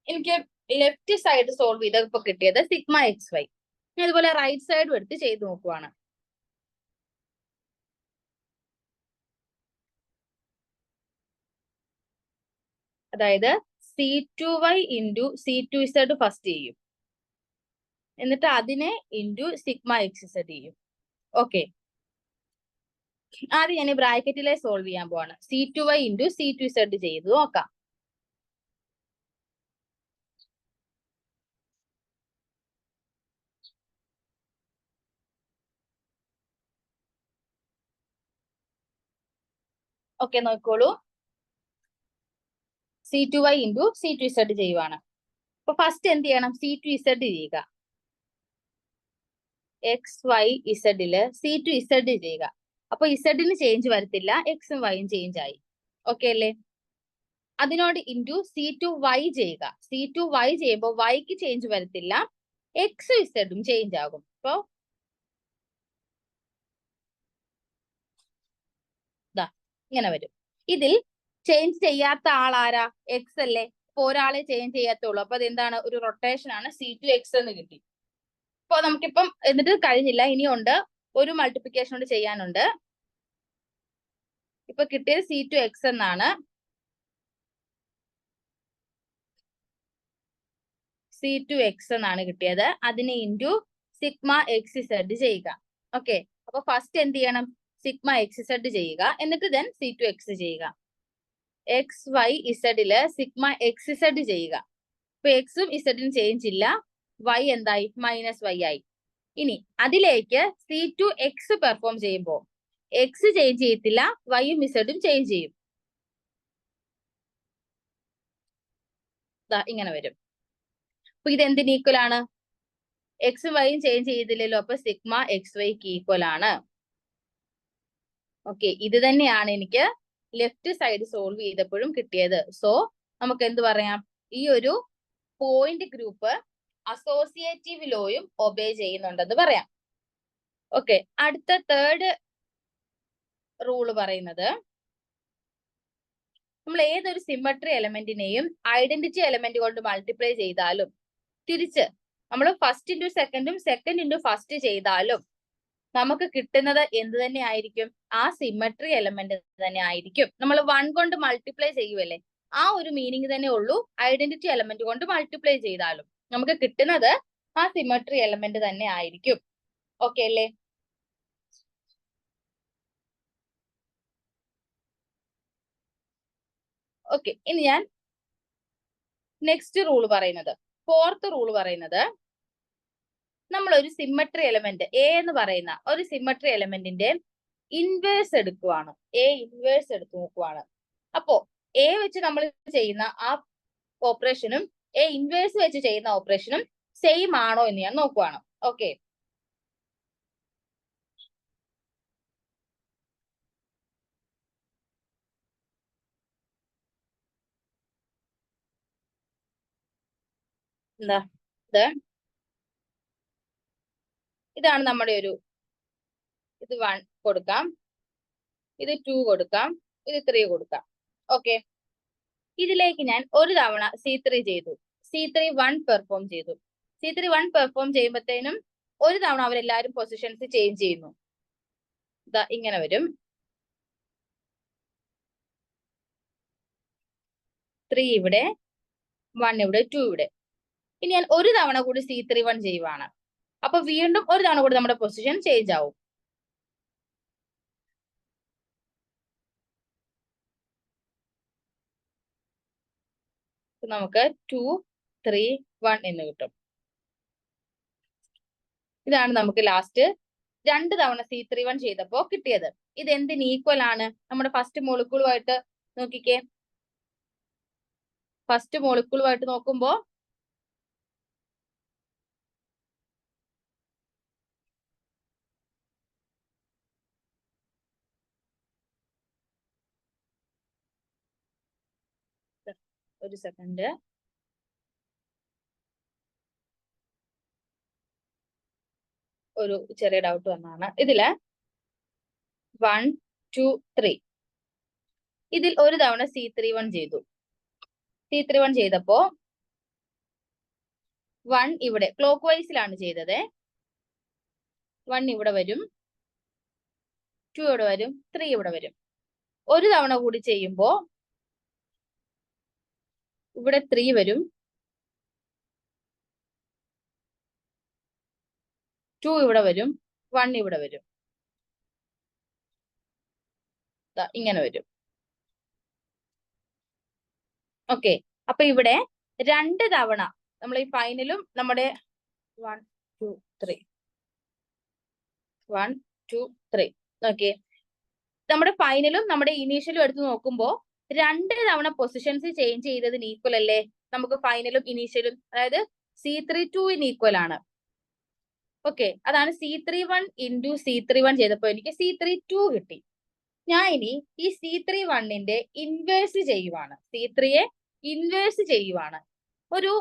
എനിക്ക് ലെഫ്റ്റ് സൈഡ് സോൾവ് ചെയ്തപ്പോ കിട്ടിയത് സിഗ്മ XY. ഞാൻ ഇതുപോലെ റൈറ്റ് സൈഡും എടുത്ത് ചെയ്ത് നോക്കുവാണ്. അതായത് C2Y ഇൻറ്റു C2Z ഫസ്റ്റ് ചെയ്യും, എന്നിട്ട് അതിനെ ഇൻറ്റു സിഗ്മ XZ ചെയ്യും. ഓക്കെ, ആദ്യം ഞാൻ ബ്രാക്കറ്റിലെ സോൾവ് ചെയ്യാൻ പോവാണ്. C2Y ഇൻറ്റു C2Z ചെയ്ത് നോക്കാം. ഓക്കെ, നോക്കോളൂ, C2Y ഇൻറ്റു C2Z ചെയ്യുവാണ്. അപ്പൊ ഫസ്റ്റ് എന്ത് ചെയ്യണം? സി ടു ഇസഡ് ചെയ്യുക. എക്സ് വൈ ഇസഡില് സി ടു ഇസഡ് ചെയ്യുക. അപ്പൊ ഇസഡിന് ചേഞ്ച് വരത്തില്ല, എക്സും വൈയും ചേഞ്ച് ആയി. ഓക്കെ അല്ലേ? അതിനോട് ഇൻറ്റു സി ടു വൈ ചെയ്യുക. സി ടു വൈ ചെയ്യുമ്പോൾ വൈക്ക് ചേഞ്ച് വരത്തില്ല, എക്സും ഇസഡും ചേഞ്ച് ആകും. അപ്പൊ ഇങ്ങനെ വരും. ഇതിൽ ചേഞ്ച് ചെയ്യാത്ത ആൾ ആരാ? എക്സ് അല്ലേ? അപ്പൊ ഒരാളെ ചേഞ്ച് ചെയ്യാത്തുള്ളൂ. അപ്പൊ അതെന്താണ്? ഒരു റൊട്ടേഷൻ ആണ്. സി ടു എക്സ് എന്ന് കിട്ടി. അപ്പൊ നമുക്കിപ്പം എന്നിട്ട് കഴിഞ്ഞില്ല, ഇനിയുണ്ട് ഒരു മൾട്ടിപ്ലിക്കേഷൻ കൊണ്ട് ചെയ്യാനുണ്ട്. ഇപ്പൊ കിട്ടിയത് സി ടു എക്സ് എന്നാണ്. സി ടു എക്സ് എന്നാണ് കിട്ടിയത്. അതിന് ഇൻറ്റു സിഗ്മ എക്സ് ഇസഡ് ചെയ്യുക. ഓക്കെ, അപ്പൊ ഫസ്റ്റ് എന്ത് ചെയ്യണം? സിഗ്മ എക്സ് ഇസഡ് ചെയ്യുക, എന്നിട്ട് ദെൻ സി ടു എക്സ് ചെയ്യുക. എക്സ് വൈ ഇസഡില് സിഗ്മ എക്സ് ഇസഡ് ചെയ്യുക. ഇപ്പൊ എക്സും ഇസഡിനും ചേഞ്ച് ഇല്ല, വൈ എന്തായി? മൈനസ് വൈ ആയി. ഇനി അതിലേക്ക് സി ടു എക്സ് പെർഫോം ചെയ്യുമ്പോൾ എക്സ് ചേഞ്ച് ചെയ്യത്തില്ല, വൈയും ഇസഡും ചേഞ്ച് ചെയ്യും. ഇങ്ങനെ വരും. അപ്പൊ ഇത് എന്തിന് ഈക്വൽ ആണ്? എക്സും വൈയും ചേഞ്ച് ചെയ്തില്ലല്ലോ, അപ്പൊ സിഗ്മ എക്സ് വൈക്ക് ഈക്വൽ ആണ്. ഓക്കെ, ഇത് തന്നെയാണ് എനിക്ക് ലെഫ്റ്റ് സൈഡ് സോൾവ് ചെയ്തപ്പോഴും കിട്ടിയത്. സോ നമുക്ക് എന്ത് പറയാം? ഈ ഒരു പോയിന്റ് ഗ്രൂപ്പ് അസോസിയേറ്റീവ് ലോയും ഒബേ ചെയ്യുന്നുണ്ടെന്ന് പറയാം. ഓക്കെ, അടുത്ത തേർഡ് റൂള് പറയുന്നത്, നമ്മൾ ഏതൊരു സിമ്മട്രി എലമെന്റിനെയും ഐഡന്റിറ്റി എലമെന്റ് കൊണ്ട് മൾട്ടിപ്ലൈ ചെയ്താലും തിരിച്ച് നമ്മൾ ഫസ്റ്റ് ഇൻറ്റു സെക്കൻഡും സെക്കൻഡ് ഇൻറ്റു ഫസ്റ്റ് ചെയ്താലും നമുക്ക് കിട്ടുന്നത് എന്ത് തന്നെ ആയിരിക്കും? ആ സിമ്മട്രി എലമെന്റ് തന്നെ ആയിരിക്കും. നമ്മൾ 1 കൊണ്ട് മൾട്ടിപ്ലൈ ചെയ്യുമല്ലേ, ആ ഒരു മീനിങ് തന്നെ ഉള്ളൂ ഐഡന്റിറ്റി എലമെന്റ് കൊണ്ട് മൾട്ടിപ്ലൈ ചെയ്താലും നമുക്ക് കിട്ടുന്നത് ആ സിമ്മട്രി എലമെന്റ് തന്നെ ആയിരിക്കും. ഓക്കെ അല്ലേ? ഓക്കെ, ഇനി ഞാൻ നെക്സ്റ്റ് റൂൾ പറയുന്നത്, ഫോർത്ത് റൂൾ പറയുന്നത്, നമ്മൾ ഒരു സിമ്മട്രി എലമെന്റ് എ എന്ന് പറയുന്ന ഒരു സിമ്മട്രി എലമെന്റിന്റെ ഇൻവേഴ്സ് എടുക്കുവാണ്. എ ഇൻവേഴ്സ് എടുത്ത് നോക്കുവാണ്. അപ്പോ എ വെച്ച് നമ്മൾ ചെയ്യുന്ന ആ ഓപ്പറേഷനും എ ഇൻവേഴ്സ് വെച്ച് ചെയ്യുന്ന ഓപ്പറേഷനും സെയിം ആണോ എന്ന് ഞാൻ നോക്കുവാണ്. ഓക്കെ, എന്താ ഇതാണ് നമ്മുടെ ഒരു, ഇത് 1 കൊടുക്കാം, ഇത് 2 കൊടുക്കാം, ഇത് 3 കൊടുക്കാം. ഓക്കെ, ഇതിലേക്ക് ഞാൻ ഒരു തവണ C3 ചെയ്തു, C3 1 പെർഫോം ചെയ്തു. C3 1 പെർഫോം ചെയ്യുമ്പോഴത്തേനും ഒരു തവണ അവരെല്ലാരും പൊസിഷൻസ് ചേഞ്ച് ചെയ്യുന്നു. ഇങ്ങനെ വരും. 3 ഇവിടെ, 1 ഇവിടെ, 2 ഇവിടെ. ഇനി ഞാൻ ഒരു തവണ കൂടി C3 1 ചെയ്യുവാണ്. അപ്പൊ വീണ്ടും ഒരു തവണ കൂടി നമ്മുടെ പൊസിഷൻ ചേഞ്ച് ആവും. നമുക്ക് 2 3 1 എന്ന് കിട്ടും. ഇതാണ് നമുക്ക് ലാസ്റ്റ് 2 തവണ C3 1 ചെയ്തപ്പോ കിട്ടിയത്. ഇത് എന്തിന് ഈക്വൽ ആണ്? നമ്മുടെ ഫസ്റ്റ് മോളിക്യൂളുമായിട്ട് നോക്കിക്കേ. ഫസ്റ്റ് മോളിക്യൂളുമായിട്ട് നോക്കുമ്പോ ഒരു സെക്കൻഡ്, ഒരു ചെറിയ ഡൗട്ട് വന്നാണ്. ഇതില് 1 2 3 ഇതിൽ ഒരു തവണ C3 1 ചെയ്തു. C3 1 ചെയ്തപ്പോ 1 ഇവിടെ ക്ലോക്ക് വൈസിലാണ് ചെയ്തത്. 1 ഇവിടെ വരും, 2 ഇവിടെ വരും, 3 ഇവിടെ വരും. ഒരു തവണ കൂടി ചെയ്യുമ്പോ ഇവിടെ 3 വരും, 2 ഇവിടെ വരും, 1 ഇവിടെ വരും. ഇങ്ങനെ വരും. ഓക്കെ, അപ്പൊ ഇവിടെ 2 തവണ നമ്മൾ ഈ ഫൈനലും നമ്മുടെ 1 2 3 1 2 3 ഓക്കെ, നമ്മുടെ ഫൈനലും നമ്മുടെ ഇനീഷ്യലും എടുത്ത് നോക്കുമ്പോ 2 തവണ പൊസിഷൻസ് ചേഞ്ച് ചെയ്തതിന് ഈക്വൽ അല്ലേ? നമുക്ക് ഫൈനലും ഇനീഷ്യലും, അതായത് C32 ഈക്വൽ ആണ്. ഓക്കെ, അതാണ് C31 ഇൻറ്റു C31 ചെയ്തപ്പോ എനിക്ക് C32 കിട്ടി. ഞാൻ ഇനി ഈ C31ന്റെ ഇൻവേഴ്സ് ചെയ്യുവാണ്. C3യെ ഇൻവേഴ്സ് ചെയ്യുവാണ്. ഒരു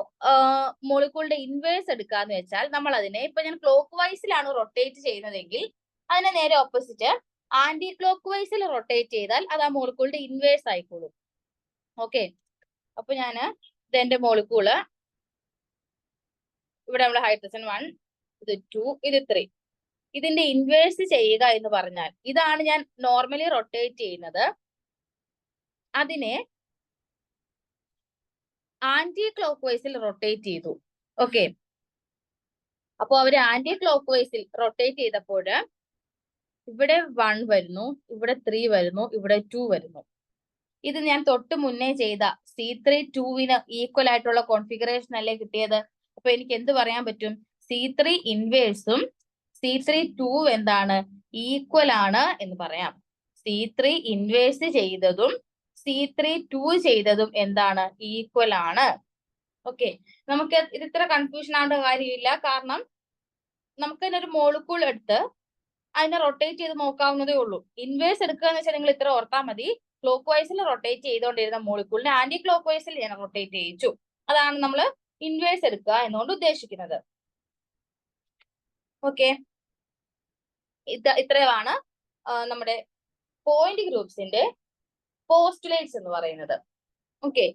മോളിക്കൂളിന്റെ ഇൻവേഴ്സ് എടുക്കാന്ന് വെച്ചാൽ നമ്മൾ അതിനെ, ഇപ്പൊ ഞാൻ ക്ലോക്ക് വൈസിലാണ് റൊട്ടേറ്റ് ചെയ്യുന്നതെങ്കിൽ അതിനെ നേരെ ഓപ്പോസിറ്റ് ആന്റി ക്ലോക്ക് വൈസിൽ റൊട്ടേറ്റ് ചെയ്താൽ അത് ആ മോളിക്കൂളിന്റെ ഇൻവേഴ്സ് ആയിക്കോളും. ഓക്കെ, അപ്പൊ ഞാന് ഇതെന്റെ മോളിക്കൂള്, ഇവിടെ നമ്മുടെ ഹൈഡ്രജൻ 1, ഇത് 2, ഇത് 3. ഇതിന്റെ ഇൻവേഴ്സ് ചെയ്യുക എന്ന് പറഞ്ഞാൽ ഇതാണ് ഞാൻ നോർമലി റൊട്ടേറ്റ് ചെയ്യുന്നത്. അതിനെ ആന്റി ക്ലോക്ക് വൈസിൽ റൊട്ടേറ്റ് ചെയ്തു. ഓക്കെ, അപ്പൊ അവര് ആന്റി ക്ലോക്ക് വൈസിൽ റൊട്ടേറ്റ് ചെയ്തപ്പോൾ ഇവിടെ 1 വരുന്നു, ഇവിടെ 3 വരുന്നു, ഇവിടെ 2 വരുന്നു. ഇത് ഞാൻ തൊട്ട് മുന്നേ ചെയ്ത C32 ഈക്വൽ ആയിട്ടുള്ള കോൺഫിഗറേഷൻ അല്ലേ കിട്ടിയത്. അപ്പൊ എനിക്ക് എന്ത് പറയാൻ പറ്റും? C3 ഇൻവേഴ്സും C32 എന്താണ്, ഈക്വൽ ആണ് എന്ന് പറയാം. C3 ഇൻവേഴ്സ് ചെയ്തതും C32 ചെയ്തതും എന്താണ്, ഈക്വൽ ആണ്. ഓക്കെ, നമുക്ക് ഇത് ഇത്ര കൺഫ്യൂഷൻ ആവേണ്ട കാര്യമില്ല. കാരണം നമുക്ക് തന്നെ ഒരു മോളിക്കൂൾ എടുത്ത് അതിനെ റൊട്ടേറ്റ് ചെയ്ത് നോക്കാവുന്നതേ ഉള്ളൂ. ഇൻവേഴ്സ് എടുക്കുക എന്ന് വെച്ചാൽ നിങ്ങൾ ഇത്ര ഓർത്താൽ മതി. ക്ലോക്ക് വൈസിൽ റൊട്ടേറ്റ് ചെയ്തുകൊണ്ടിരുന്ന മോളിക്കൂളിനെ ആന്റി ക്ലോക്ക് വൈസിൽ ഞാൻ റൊട്ടേറ്റ് ചെയ്യിച്ചു. അതാണ് നമ്മൾ ഇൻവേഴ്സ് എടുക്കുക എന്നുകൊണ്ട് ഉദ്ദേശിക്കുന്നത്. ഓക്കെ, ഇത്രയുമാണ് നമ്മുടെ പോയിന്റ് ഗ്രൂപ്പ്സിന്റെ പോസ്റ്റുലേറ്റ്സ് എന്ന് പറയുന്നത്. ഓക്കെ,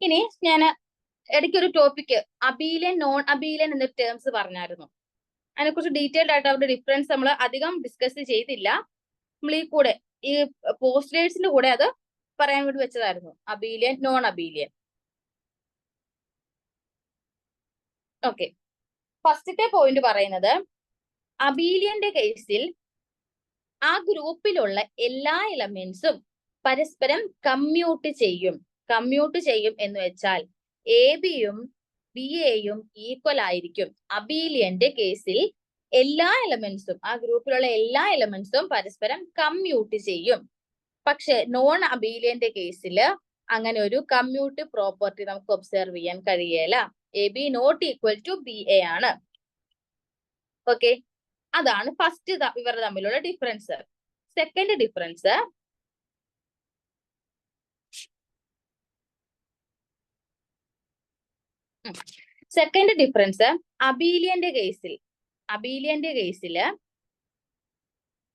ഇനി ഞാൻ ഇടയ്ക്കൊരു ടോപ്പിക്ക് അബീലിയൻ നോൺ അബീലിയൻ എന്ന ടേംസ് പറഞ്ഞായിരുന്നു. അതിനെക്കുറിച്ച് ഡീറ്റെയിൽഡ് ആയിട്ട് അവരുടെ ഡിഫറൻസ് നമ്മൾ അധികം ഡിസ്കസ് ചെയ്തില്ല. നമ്മൾ ഈ കൂടെ ഈ പോസ്റ്റുലേറ്റ്സിന്റെ കൂടെ അത് പറയാൻ വേണ്ടി വെച്ചതായിരുന്നു, അബീലിയൻ നോൺ അബീലിയൻ. ഓക്കെ, ഫസ്റ്റത്തെ പോയിന്റ് പറയുന്നത് അബീലിയന്റെ കേസിൽ ആ ഗ്രൂപ്പിലുള്ള എല്ലാ എലമെന്റ്സും പരസ്പരം കമ്മ്യൂട്ട് ചെയ്യും. കമ്മ്യൂട്ട് ചെയ്യും എന്ന് വെച്ചാൽ AB-യും BA-യും ഈക്വൽ ആയിരിക്കും. അബീലിയന്റെ കേസിൽ എല്ലാ എലമെന്റ്സും, ആ ഗ്രൂപ്പിലുള്ള എല്ലാ എലമെന്റ്സും പരസ്പരം കമ്മ്യൂട്ട് ചെയ്യും. പക്ഷെ നോൺ അബീലിയന്റെ കേസിൽ അങ്ങനെ ഒരു കമ്മ്യൂട്ട് പ്രോപ്പർട്ടി നമുക്ക് ഒബ്സർവ് ചെയ്യാൻ കഴിയില്ല. AB not equal to BA ആണ്. ഓക്കെ, അതാണ് ഫസ്റ്റ് ഇവരുടെ തമ്മിലുള്ള ഡിഫറൻസ്. സെക്കൻഡ് ഡിഫറൻസ് അബീലിയന്റെ കേസിൽ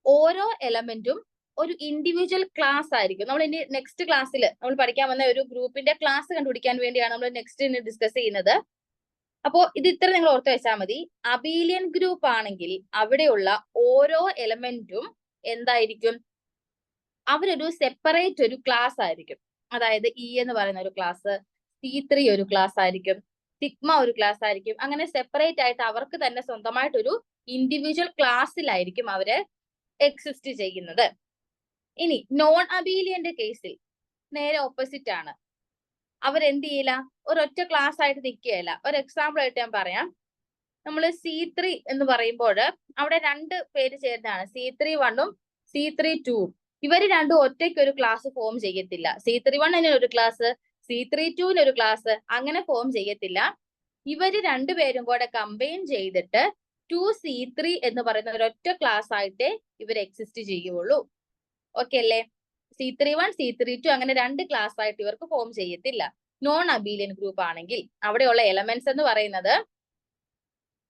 ഓരോ എലമെന്റും ഒരു ഇൻഡിവിജ്വൽ ക്ലാസ് ആയിരിക്കും. നമ്മൾ ഇനി നെക്സ്റ്റ് ക്ലാസ്സിൽ നമ്മൾ പഠിക്കാൻ വന്ന ഒരു ഗ്രൂപ്പിന്റെ ക്ലാസ് കണ്ടുപിടിക്കാൻ വേണ്ടിയാണ് നമ്മൾ നെക്സ്റ്റ് ഡിസ്കസ് ചെയ്യുന്നത്. അപ്പോ ഇത് ഇത്ര നിങ്ങൾ ഓർത്ത് വെച്ചാൽ മതി. അബീലിയൻ ഗ്രൂപ്പ് ആണെങ്കിൽ അവിടെയുള്ള ഓരോ എലമെന്റും എന്തായിരിക്കും, അവരൊരു സെപ്പറേറ്റ് ഒരു ക്ലാസ് ആയിരിക്കും. അതായത് E എന്ന് പറയുന്ന ഒരു ക്ലാസ്, C3 ഒരു ക്ലാസ് ആയിരിക്കും, സിഗ്മ ഒരു ക്ലാസ് ആയിരിക്കും. അങ്ങനെ സെപ്പറേറ്റ് ആയിട്ട് അവർക്ക് തന്നെ സ്വന്തമായിട്ടൊരു ഇൻഡിവിജ്വൽ ക്ലാസ്സിലായിരിക്കും അവര് എക്സിസ്റ്റ് ചെയ്യുന്നത്. ഇനി നോൺ അബീലിയന്റെ കേസിൽ നേരെ ഓപ്പോസിറ്റ് ആണ്. അവരെന്ത് ചെയ്യില്ല, ഒരൊറ്റ ക്ലാസ് ആയിട്ട് നിൽക്കുകയില്ല. ഒരു എക്സാമ്പിൾ ആയിട്ട് ഞാൻ പറയാം. നമ്മൾ C3 എന്ന് പറയുമ്പോൾ അവിടെ 2 പേര് ചേർന്നാണ്, C31ഉം C32ഉം. ഇവര് രണ്ടും ഒറ്റയ്ക്ക് ഒരു ക്ലാസ് ഫോം ചെയ്യത്തില്ല. C31 ഒരു ക്ലാസ്, C32 ഒരു ക്ലാസ്, അങ്ങനെ ഫോം ചെയ്യത്തില്ല. ഇവര് രണ്ടുപേരും കൂടെ കമ്പൈൻ ചെയ്തിട്ട് 2C3 എന്ന് പറയുന്ന ഒരൊറ്റ ക്ലാസ് ആയിട്ട് ഇവർ എക്സിസ്റ്റ് ചെയ്യുള്ളൂ. ഓക്കെ അല്ലേ? C31 C32 അങ്ങനെ 2 ക്ലാസ് ആയിട്ട് ഇവർക്ക് ഫോം ചെയ്യത്തില്ല. നോൺ അബീലിയൻ ഗ്രൂപ്പ് ആണെങ്കിൽ അവിടെയുള്ള എലമെന്റ്സ് എന്ന് പറയുന്നത്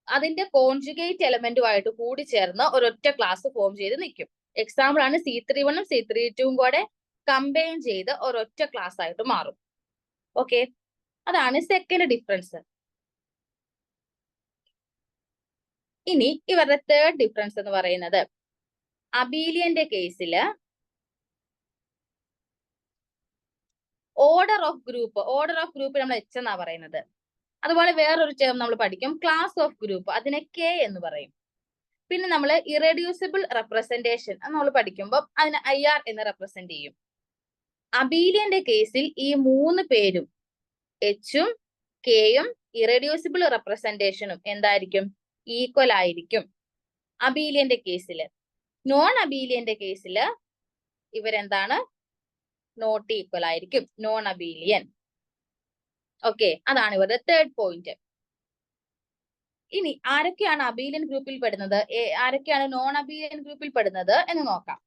അതിന്റെ കോൺജുഗേറ്റ് എലമെന്റുമായിട്ട് കൂടി ചേർന്ന് ഒരൊറ്റ ക്ലാസ് ഫോം ചെയ്ത് നിൽക്കും. എക്സാമ്പിൾ ആണ് C31ഉം C32ഉം കൂടെ കമ്പൈൻ ചെയ്ത് ഒരൊറ്റ ക്ലാസ് ആയിട്ട് മാറും. ഓക്കെ, അതാണ് സെക്കൻഡ് ഡിഫറൻസ്. ഇനി ഇവരുടെ തേർഡ് ഡിഫറൻസ് എന്ന് പറയുന്നത് അബീലിയന്റെ കേസിൽ ഓർഡർ ഓഫ് ഗ്രൂപ്പ് നമ്മൾ H എന്നാ പറയുന്നത്. അതുപോലെ വേറൊരു ടേം നമ്മൾ പഠിക്കും, ക്ലാസ് ഓഫ് ഗ്രൂപ്പ്, അതിനെ K എന്ന് പറയും. പിന്നെ നമ്മൾ ഇറെഡ്യൂസിബിൾ റെപ്രസെന്റേഷൻ നമ്മൾ പഠിക്കുമ്പോൾ അതിനെ IR എന്ന് റെപ്രസെന്റ് ചെയ്യും. അബീലിയന്റെ കേസിൽ ഈ 3 പേരും H-ഉം K-യും ഇറെഡ്യൂസിബിൾ റെപ്രസെന്റേഷനും എന്തായിരിക്കും, ഈക്വൽ ആയിരിക്കും അബീലിയന്റെ കേസിൽ. നോൺ അബീലിയന്റെ കേസിൽ ഇവരെന്താണ്, നോട്ട് ഈക്വൽ ആയിരിക്കും, നോൺ അബീലിയൻ. ഓക്കെ, അതാണ് ഇവരുടെ തേർഡ് പോയിന്റ്. ഇനി ആരൊക്കെയാണ് അബീലിയൻ ഗ്രൂപ്പിൽ പെടുന്നത്, ആരൊക്കെയാണ് നോൺ അബീലിയൻ ഗ്രൂപ്പിൽ പെടുന്നത് എന്ന് നോക്കാം.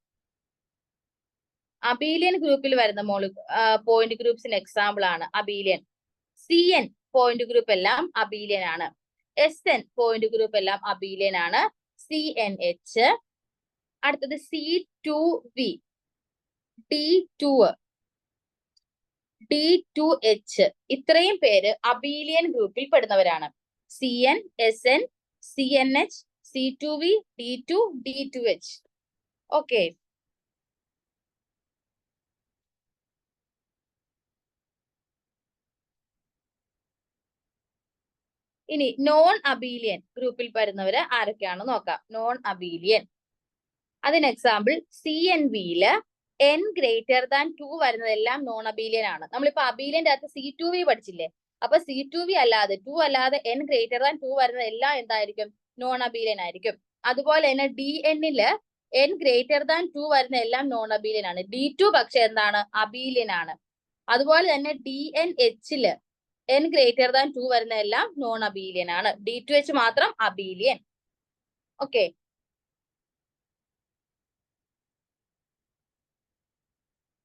അബീലിയൻ ഗ്രൂപ്പിൽ വരുന്ന പോയിന്റ് ഗ്രൂപ്പ്സിന് എക്സാമ്പിൾ ആണ് അബീലിയൻ. CN പോയിന്റ് ഗ്രൂപ്പ് എല്ലാം അബീലിയൻ ആണ്. SN പോയിന്റ് ഗ്രൂപ്പ് എല്ലാം അബീലിയൻ ആണ്. CNH, അടുത്തത് C2V, D2, D2H, ഇത്രയും പേര് അബീലിയൻ ഗ്രൂപ്പിൽ പെടുന്നവരാണ്. CN, SN, CNH, C2V, D2, D2H. Okay, ഇനി നോൺ അബീലിയൻ ഗ്രൂപ്പിൽ വരുന്നവര് ആരൊക്കെയാണെന്ന് നോക്കാം. നോൺ അബീലിയൻ, അതിന് എക്സാമ്പിൾ CNVയില് N ഗ്രേറ്റർ ദാൻ 2 വരുന്നതെല്ലാം നോൺ അബീലിയൻ ആണ്. നമ്മളിപ്പോ അബീലിയന്റെ അകത്ത് C2V പഠിച്ചില്ലേ, അപ്പൊ C2V അല്ലാതെ 2 അല്ലാതെ N ഗ്രേറ്റർ ദാൻ 2 വരുന്നതെല്ലാം എന്തായിരിക്കും, നോൺ അബീലിയൻ ആയിരിക്കും. അതുപോലെ തന്നെ DNല് N ഗ്രേറ്റർ ദാൻ 2 വരുന്ന എല്ലാം നോൺ അബീലിയൻ ആണ്. D2 പക്ഷെ എന്താണ്, അബീലിയൻ ആണ്. അതുപോലെ തന്നെ DNHല് N ഗ്രേറ്റർ ദാൻ 2 വരുന്ന എല്ലാം നോൺ അബീലിയൻ ആണ്. D2H മാത്രം അബീലിയൻ. ഓക്കെ,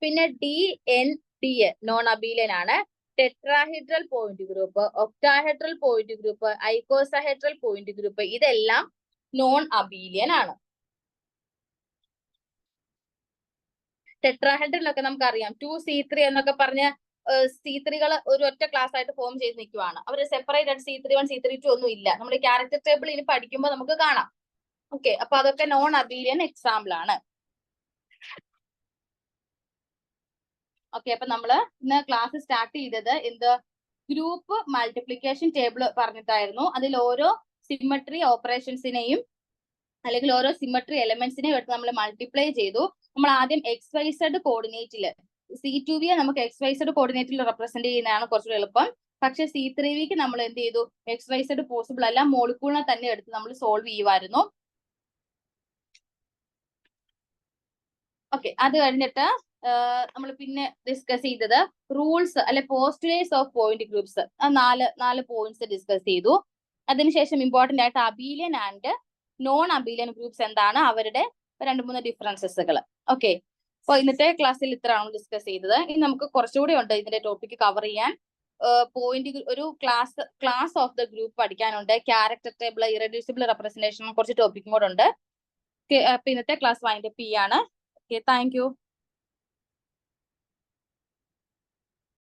പിന്നെ DND നോൺ അബീലിയൻ ആണ്. Tetrahedral point group, octahedral point group, icosahedral point group, ഇതെല്ലാം നോൺ അബീലിയൻ ആണ്. ടെട്രാഹെഡ്രലൊക്കെ നമുക്കറിയാം 2C3 എന്നൊക്കെ പറഞ്ഞ് C3കൾ ഒരു ഒറ്റ ക്ലാസ് ആയിട്ട് ഫോം ചെയ്ത് നിൽക്കുവാണ്. അവർ സെപ്പറേറ്റ് ആയിട്ട് C31, C32 ഒന്നും ഇല്ല. നമ്മൾ ക്യാരക്ടർ ടേബിൾ ഇനി പഠിക്കുമ്പോൾ നമുക്ക് കാണാം. ഓക്കെ, അപ്പൊ അതൊക്കെ നോൺ അബീലിയൻ എക്സാമ്പിൾ ആണ്. ഓക്കെ, അപ്പൊ നമ്മള് ഇന്ന് ക്ലാസ് സ്റ്റാർട്ട് ചെയ്തത് ഗ്രൂപ്പ് മൾട്ടിപ്ലിക്കേഷൻ ടേബിൾ പറഞ്ഞിട്ടായിരുന്നു. അതിൽ ഓരോ സിമ്മട്രി ഓപ്പറേഷൻസിനെയും അല്ലെങ്കിൽ ഓരോ സിമ്മട്രി എലമെന്റ്സിനെയും എടുത്ത് നമ്മൾ മൾട്ടിപ്ലൈ ചെയ്തു. നമ്മൾ ആദ്യം XYZ കോർഡിനേറ്റില് C2V നമുക്ക് XYZ കോർഡിനേറ്റിൽ റെപ്രസെന്റ് ചെയ്യുന്നതാണ് കുറച്ചുകൂടി എളുപ്പം. പക്ഷെ C3Vക്ക് നമ്മൾ എന്ത് ചെയ്തു, XYZ പോസിബിൾ അല്ല, മോളിക്യൂളിനെ തന്നെ എടുത്ത് നമ്മൾ സോൾവ് ചെയ്യുമായിരുന്നു. ഓക്കെ, അത് കഴിഞ്ഞിട്ട് നമ്മൾ പിന്നെ ഡിസ്കസ് ചെയ്തത് റൂൾസ് അല്ലെ പോസ്റ്റുലേറ്റ്സ് ഓഫ് പോയിന്റ് ഗ്രൂപ്പ്സ്, നാല് പോയിന്റ്സ് ഡിസ്കസ് ചെയ്തു. അതിനുശേഷം ഇമ്പോർട്ടന്റ് ആയിട്ട് Abelian and non Abelian groups എന്താണ്, അവരുടെ 2-3 ഡിഫറൻസസുകൾ. ഓക്കെ, അപ്പൊ ഇന്നത്തെ ക്ലാസ്സിൽ ഇത്രയാണ് ഡിസ്കസ് ചെയ്തത്. ഇനി നമുക്ക് കുറച്ചുകൂടി ഉണ്ട് ഇതിന്റെ ടോപ്പിക് കവർ ചെയ്യാൻ. ഒരു ക്ലാസ് ഓഫ് ദ ഗ്രൂപ്പ് പഠിക്കാനുണ്ട്, ക്യാരക്ടർ ടേബിൾ, ഇറഡ്യൂസിബിൾ റെപ്രസെന്റേഷൻ, കുറച്ച് ടോപ്പിക്കും കൂടെ ഉണ്ട്. അപ്പൊ ഇന്നത്തെ ക്ലാസ് വൈൻഡപ്പ് ചെയ്യാണ്. Okay, thank you.